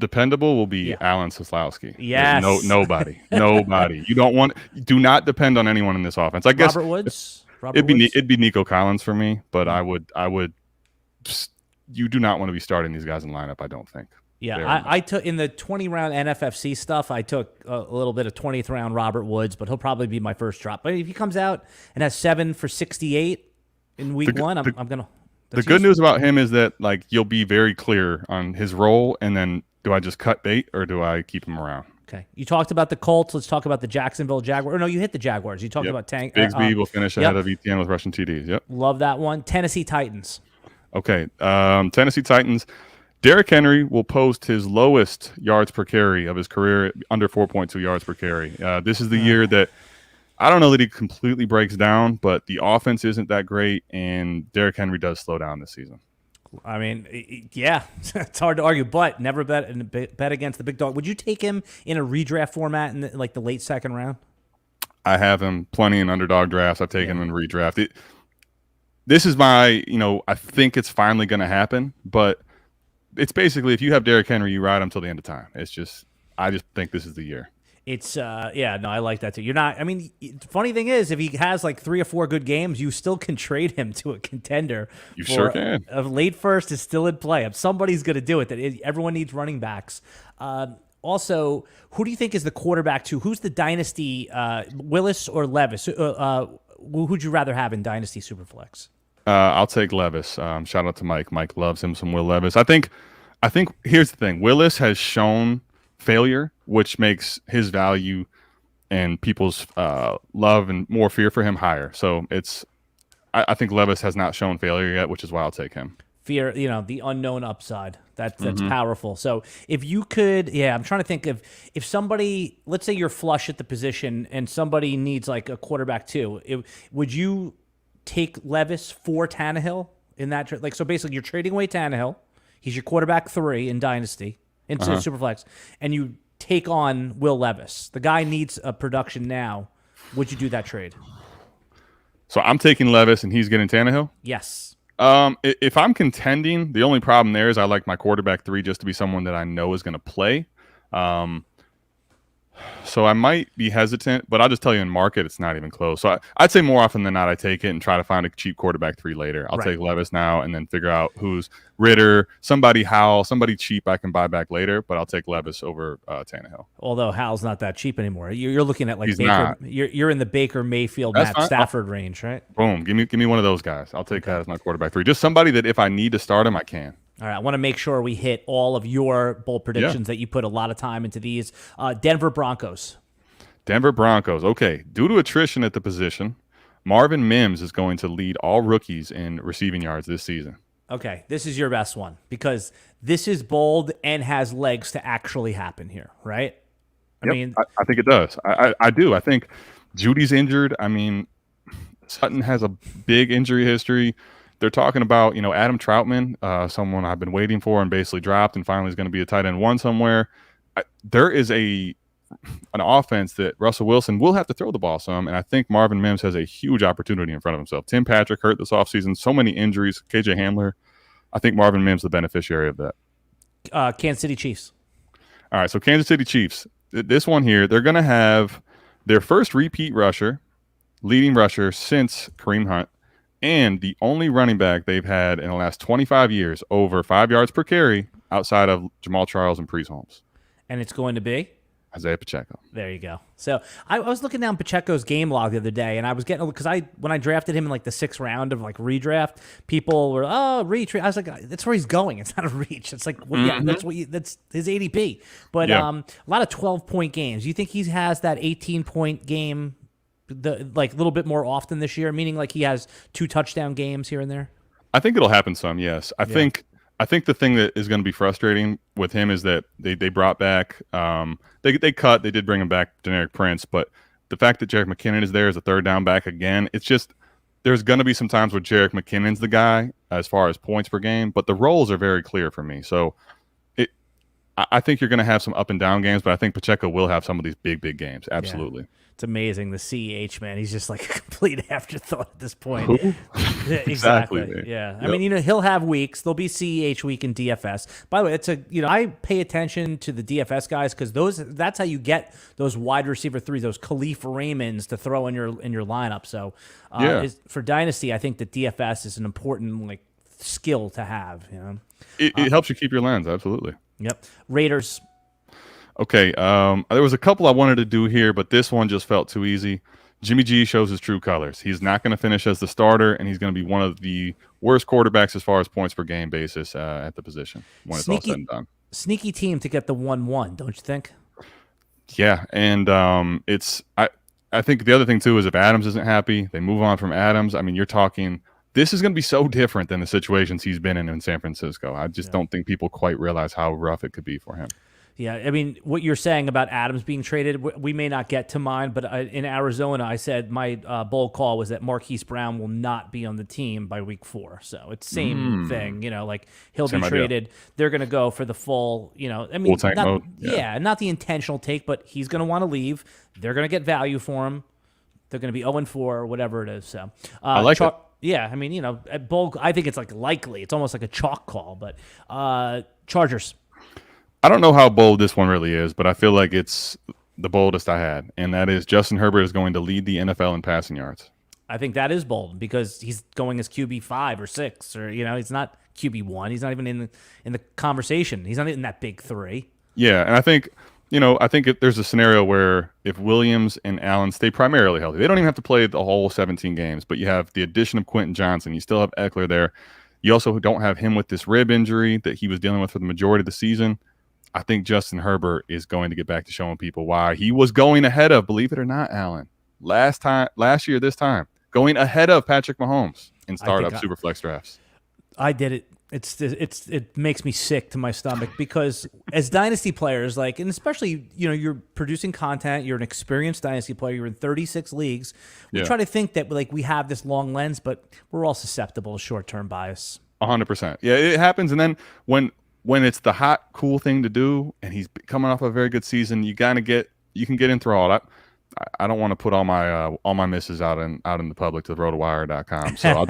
dependable will be Alan Seslowsky. Yes. Nobody. You do not depend on anyone in this offense. I guess Robert Woods. It'd be Nico Collins for me, but I would. You do not want to be starting these guys in lineup. I don't think. Yeah, I took in the 20 round NFFC stuff. I took a little bit of 20th round Robert Woods, but he'll probably be my first drop. But if he comes out and has 7 for 68 in week one, I'm gonna. The good news about him is that like you'll be very clear on his role, and then do I just cut bait or do I keep him around? Okay. You talked about the Colts. Let's talk about the Jacksonville Jaguars. Or no, you hit the Jaguars. You talked about Tank. Bigsby will finish ahead of ETN with rushing TDs. Yep. Love that one. Tennessee Titans. Okay. Tennessee Titans. Derrick Henry will post his lowest yards per carry of his career, under 4.2 yards per carry. This is the year that I don't know that he completely breaks down, but the offense isn't that great, and Derrick Henry does slow down this season. I mean, yeah, it's hard to argue, but never bet against the big dog. Would you take him in a redraft format in the late second round? I have him plenty in underdog drafts. I've taken him in redraft. This is my, I think it's finally going to happen, but it's basically if you have Derrick Henry, you ride him till the end of time. I just think this is the year. It's I like that too. You're not. I mean, the funny thing is, if he has like 3 or 4 good games, you still can trade him to a contender. You sure can. A late first is still in play. Somebody's going to do it. Everyone needs running backs. Also, who do you think is the quarterback to? Who's the dynasty? Willis or Levis? Who'd you rather have in dynasty superflex? I'll take Levis. Shout out to Mike. Mike loves him some Will Levis. I think here's the thing. Willis has shown failure, which makes his value and people's love and more fear for him higher. So I think Levis has not shown failure yet, which is why I'll take him. Fear, the unknown upside. That's powerful. So if you could, I'm trying to think of if somebody, let's say you're flush at the position and somebody needs like a quarterback too. Would you take Levis for Tannehill in that? So basically, you're trading away Tannehill. He's your quarterback 3 in Dynasty, in Superflex, and you take on Will Levis. The guy needs a production now. Would you do that trade? So I'm taking Levis and he's getting Tannehill? Yes. If I'm contending, the only problem there is I like my quarterback 3 just to be someone that I know is going to play. So I might be hesitant, but I'll just tell you in market, it's not even close. So I'd say more often than not, I take it and try to find a cheap quarterback 3 later. I'll take Levis now and then figure out who's Ritter, somebody Howell, somebody cheap I can buy back later, but I'll take Levis over Tannehill. Although Howell's not that cheap anymore. You're looking at like Baker. You're in the Baker Mayfield, Matt Stafford range, right? Boom. Give me one of those guys. I'll take that as my quarterback 3. Just somebody that if I need to start him, I can. All right, I want to make sure we hit all of your bold predictions that you put a lot of time into these. Denver Broncos. Denver Broncos. Okay, due to attrition at the position, Marvin Mims is going to lead all rookies in receiving yards this season. Okay, this is your best one because this is bold and has legs to actually happen here, right? I think it does. I do. I think Judy's injured. I mean, Sutton has a big injury history. They're talking about, Adam Troutman, someone I've been waiting for and basically dropped and finally is going to be a tight end 1 somewhere. There is an offense that Russell Wilson will have to throw the ball some, and I think Marvin Mims has a huge opportunity in front of himself. Tim Patrick hurt this offseason, so many injuries. KJ Hamler. I think Marvin Mims is the beneficiary of that. Kansas City Chiefs. All right, so Kansas City Chiefs. This one here, they're going to have their first repeat leading rusher since Kareem Hunt, and the only running back they've had in the last 25 years over 5 yards per carry outside of Jamal Charles and Priest Holmes. And it's going to be? Isaiah Pacheco. There you go. So I was looking down Pacheco's game log the other day, and I was getting, because when I drafted him in like the 6th round of like redraft, people were, reach. I was like, that's where he's going. It's not a reach. It's like, that's his ADP. But a lot of 12-point games. You think he has that 18-point game little bit more often this year, meaning like he has 2 touchdown games here and there? I think it'll happen some, yes. I think the thing that is going to be frustrating with him is that they brought back they did bring him back Generic Prince, but the fact that Jerick McKinnon is there as a 3rd down back again, it's just there's going to be some times where Jerick McKinnon's the guy as far as points per game, but the roles are very clear for me. So I think you're going to have some up and down games, but I think Pacheco will have some of these big games. Absolutely. Yeah. It's amazing. The CEH, man, he's just like a complete afterthought at this point. Who? Yeah, exactly. Yeah. Yep. I mean, he'll have weeks. There'll be CEH week in DFS. By the way, I pay attention to the DFS guys because that's how you get those wide receiver 3s, those Khalif Raymonds to throw in your lineup. So for Dynasty, I think that DFS is an important skill to have. It helps you keep your lens. Absolutely. Yep. Raiders. Okay, there was a couple I wanted to do here, but this one just felt too easy. Jimmy G shows his true colors. He's not going to finish as the starter, and he's going to be one of the worst quarterbacks as far as points per game basis at the position when it's all said and done. Sneaky team to get the 1-1, don't you think? Yeah, and I think the other thing, too, is if Adams isn't happy, they move on from Adams. I mean, you're talking – this is going to be so different than the situations he's been in San Francisco. I just don't think people quite realize how rough it could be for him. Yeah, I mean, what you're saying about Adams being traded, we may not get to mine, but in Arizona, I said my bold call was that Marquise Brown will not be on the team by week 4. So it's same thing, he'll be traded. They're going to go for the full, full tank mode. Yeah, not the intentional take, but he's going to want to leave. They're going to get value for him. They're going to be 0-4 or whatever it is. So I like it. Yeah, I mean, at bold, I think it's likely. It's almost like a chalk call, but Chargers. I don't know how bold this one really is, but I feel like it's the boldest I had, and that is Justin Herbert is going to lead the NFL in passing yards. I think that is bold because he's going as QB 5 or 6, or he's not QB 1. He's not even in the conversation. He's not in that big 3. Yeah, and I think if there's a scenario where if Williams and Allen stay primarily healthy, they don't even have to play the whole 17 games, but you have the addition of Quentin Johnson. You still have Eckler there. You also don't have him with this rib injury that he was dealing with for the majority of the season. I think Justin Herbert is going to get back to showing people why he was going ahead of, believe it or not, Alan, last year, this time, going ahead of Patrick Mahomes in startup Superflex drafts. I did it. It makes me sick to my stomach because as dynasty players, like, and especially, you're producing content, you're an experienced dynasty player, you're in 36 leagues. We try to think that like we have this long lens, but we're all susceptible to short-term bias. 100%. Yeah, it happens. And then when it's the hot, cool thing to do, and he's coming off a very good season, you can get enthralled. I don't want to put all my misses out in the public to RotoWire.com. So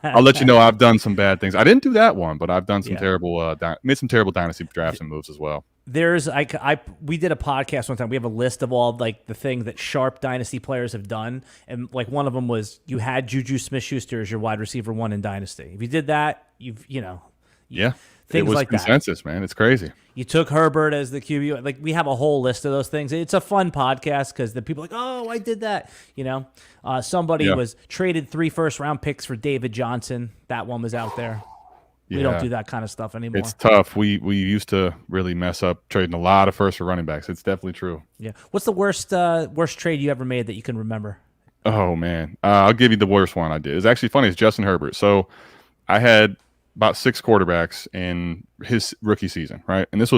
I'll let you know I've done some bad things. I didn't do that one, but I've done some terrible made some terrible dynasty drafts and moves as well. We did a podcast one time. We have a list of all like the things that sharp dynasty players have done, and like one of them was you had Juju Smith-Schuster as your wide receiver 1 in dynasty. If you did that, things it was like consensus, man. It's crazy. You took Herbert as the QB. Like we have a whole list of those things. It's a fun podcast because the people are like, oh, I did that. Somebody was traded 3 first-round picks for David Johnson. That one was out there. We don't do that kind of stuff anymore. It's tough. We used to really mess up trading a lot of first for running backs. It's definitely true. Yeah. What's the worst trade you ever made that you can remember? Oh man, I'll give you the worst one I did. It's actually funny. It's Justin Herbert. So I had about 6 quarterbacks in his rookie season, right? And this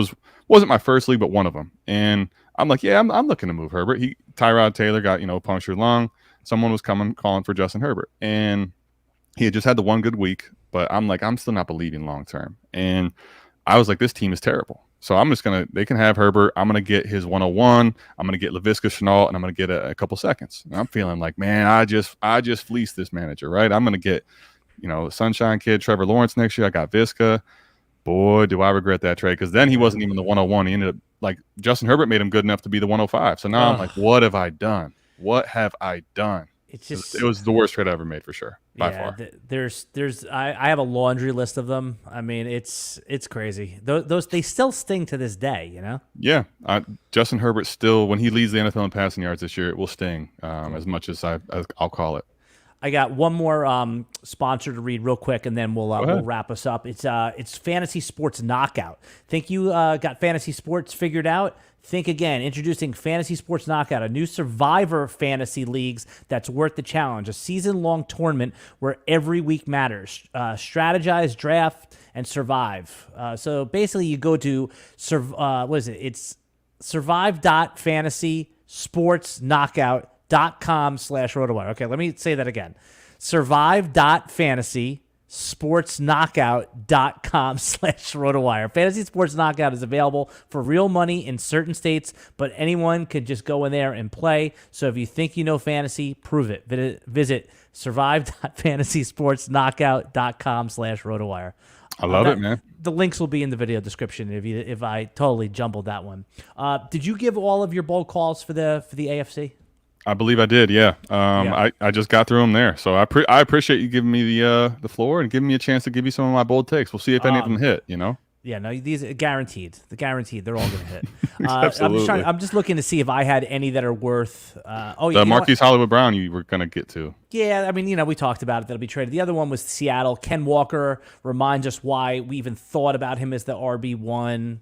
wasn't my first league, but one of them. And I'm like, I'm looking to move Herbert. Tyrod Taylor got punctured lung. Someone was calling for Justin Herbert, and he had just had the one good week. But I'm like, I'm still not believing long term. And I was like, this team is terrible. So they can have Herbert. I'm gonna get his 101. I'm gonna get Laviska Shenault, and I'm gonna get a couple seconds. And I'm feeling like, man, I just fleeced this manager, right? I'm gonna get the Sunshine Kid, Trevor Lawrence next year. I got Visca. Boy, do I regret that trade, because then he wasn't even the 101. He ended up like Justin Herbert made him good enough to be the 105. So now I'm like, what have I done? What have I done? It was the worst trade I ever made for sure, by far. I have a laundry list of them. I mean, it's crazy. Those they still sting to this day, Yeah, Justin Herbert still, when he leads the NFL in passing yards this year, it will sting as much as I'll call it. I got one more sponsor to read real quick, and then we'll wrap us up. It's Fantasy Sports Knockout. Think you got fantasy sports figured out? Think again. Introducing Fantasy Sports Knockout, a new Survivor fantasy leagues that's worth the challenge. A season-long tournament where every week matters. Strategize, draft, and survive. So basically, you go to It's survive.fantasysportsknockout.com/RotoWire. Okay, let me say that again. survive.fantasysportsknockout.com/RotoWire. Fantasy Sports Knockout is available for real money in certain states, but anyone could just go in there and play. So if you think you know fantasy, prove it. Visit survive.fantasysportsknockout.com/RotoWire. I love it, man. The links will be in the video description if I totally jumbled that one. Did you give all of your bold calls for the AFC? I believe I did, yeah. I just got through them there. So I appreciate you giving me the floor and giving me a chance to give you some of my bold takes. We'll see if any of them hit, Yeah, no, these are guaranteed. They're all going to hit. Absolutely. I'm just looking to see if I had any that are worth. The Marquise Hollywood Brown you were going to get to. Yeah, I mean, we talked about it. That'll be traded. The other one was Seattle. Ken Walker reminds us why we even thought about him as the RB1.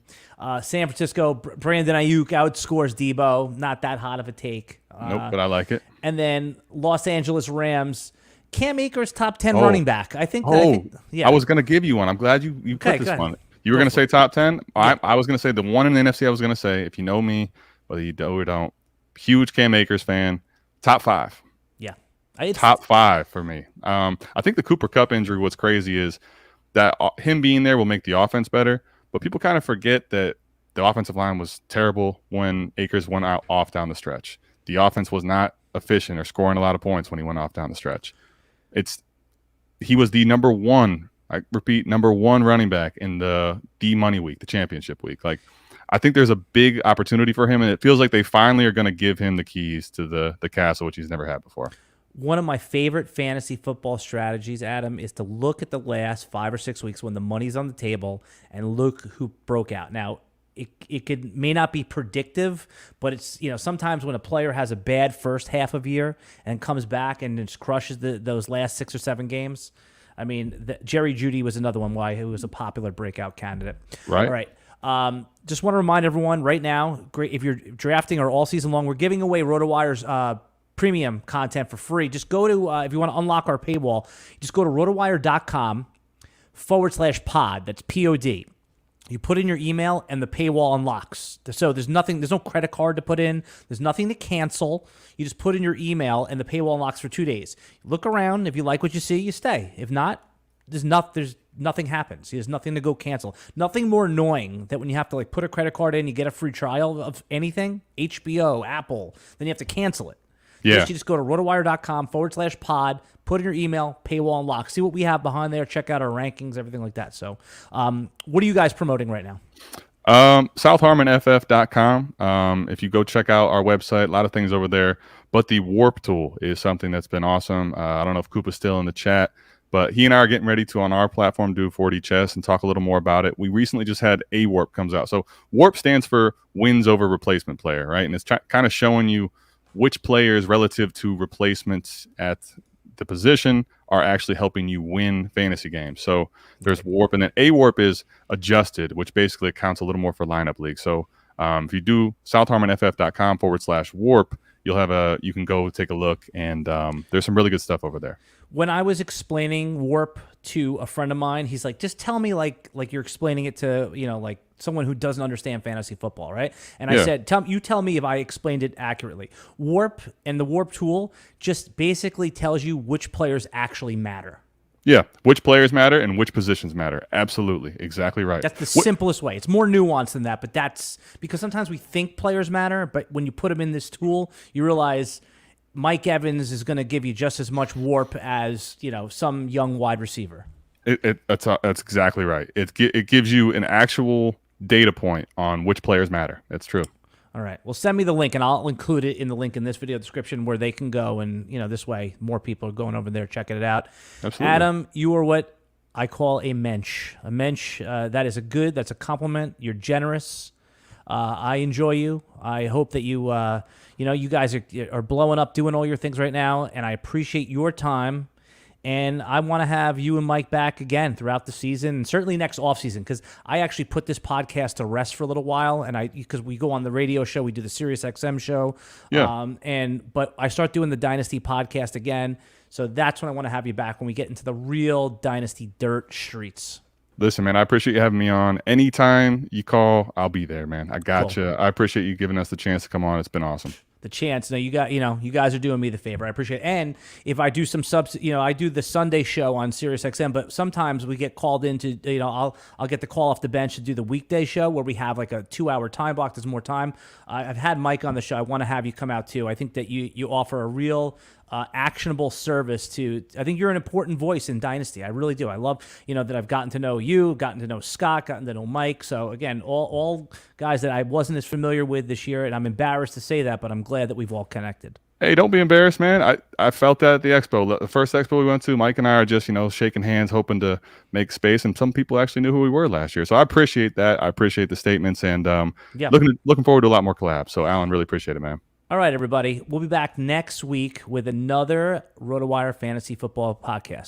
San Francisco, Brandon Ayuk outscores Debo. Not that hot of a take. Nope, but I like it. And then Los Angeles Rams. Cam Akers, top 10 running back. I think. I was going to give you one. I'm glad you put this one. You were going to say top 10? Yeah. I was going to say the one in the NFC I was going to say, if you know me, whether you do or don't, huge Cam Akers fan, top 5. Yeah. Top 5 for me. I think the Cooper Kupp injury, what's crazy is that him being there will make the offense better, but people kind of forget that the offensive line was terrible when Akers went off down the stretch. The offense was not efficient or scoring a lot of points when he went off down the stretch. He was the number 1 running back in the money week, the championship week. Like, I think there's a big opportunity for him, and it feels like they finally are going to give him the keys to the castle, which he's never had before. One of my favorite fantasy football strategies, Adam, is to look at the last 5 or 6 weeks when the money's on the table and look who broke out. Now, it may not be predictive, but it's sometimes when a player has a bad first half of year and comes back and just crushes those last 6 or 7 games. I mean, Jerry Jeudy was another one who was a popular breakout candidate. Right. All right. Just want to remind everyone right now, great if you're drafting or all season long, we're giving away RotoWire's premium content for free. Just go to, if you want to unlock our paywall, just go to rotowire.com/pod. That's POD. You put in your email and the paywall unlocks. So there's no credit card to put in. There's nothing to cancel. You just put in your email and the paywall unlocks for 2 days. Look around. If you like what you see, you stay. If not, there's nothing happens. There's nothing to go cancel. Nothing more annoying than when you have to put a credit card in, you get a free trial of anything, HBO, Apple, then you have to cancel it. Yeah. You just go to rotowire.com/pod, put in your email, paywall unlock. See what we have behind there. Check out our rankings, everything like that. So what are you guys promoting right now? SouthHarmonFF.com. If you go check out our website, a lot of things over there. But the WORP tool is something that's been awesome. I don't know if Koopa's still in the chat, but he and I are getting ready to, on our platform, do 4D chess and talk a little more about it. We recently just had WORP comes out. So WORP stands for wins over replacement player, right? And it's kind of showing you which players relative to replacements at the position are actually helping you win fantasy games. So there's WORP, and then WORP is adjusted, which basically accounts a little more for lineup league. So if you do southharmonff.com/WORP, you can go take a look, and there's some really good stuff over there. When I was explaining WORP to a friend of mine, he's like, just tell me like you're explaining it to, like someone who doesn't understand fantasy football, right? And I said, tell me if I explained it accurately. WORP and the WORP tool just basically tells you which players actually matter. Yeah, which players matter and which positions matter. Absolutely. Exactly right. That's the simplest way. It's more nuanced than that, but that's because sometimes we think players matter, but when you put them in this tool, you realize Mike Evans is going to give you just as much WORP as, some young wide receiver. That's exactly right. It gives you an actual data point on which players matter. That's true. All right. Well, send me the link, and I'll include it in the link in this video description where they can go, and this way more people are going over there checking it out. Absolutely. Adam, you are what I call a mensch. A mensch, that's a compliment. You're generous. I enjoy you. I hope that you guys are blowing up, doing all your things right now, and I appreciate your time. And I want to have you and Mike back again throughout the season, and certainly next offseason, because I actually put this podcast to rest for a little while, and because we go on the radio show, we do the Sirius XM show, but I start doing the Dynasty podcast again, so that's when I want to have you back when we get into the real Dynasty dirt streets. Listen, man, I appreciate you having me on. Anytime you call, I'll be there, man. I got you. I appreciate you giving us the chance to come on. It's been awesome. The chance. No, you guys are doing me the favor. I appreciate it. And if I do some subs, I do the Sunday show on Sirius XM, but sometimes we get called into, I'll get the call off the bench to do the weekday show where we have like a 2-hour time block. There's more time. I've had Mike on the show. I want to have you come out too. I think that you offer a real actionable service to. I think you're an important voice in Dynasty. I really do. I love that I've gotten to know you, gotten to know Scott, gotten to know Mike. So again, all guys that I wasn't as familiar with this year, and I'm embarrassed to say that, but I'm glad that we've all connected. Hey, don't be embarrassed, man. I felt that at the expo. The first expo we went to, Mike and I are just shaking hands, hoping to make space, and some people actually knew who we were last year. So I appreciate that. I appreciate the statements, and looking forward to a lot more collabs. So Alan, really appreciate it, man. All right, everybody. We'll be back next week with another RotoWire Fantasy Football podcast.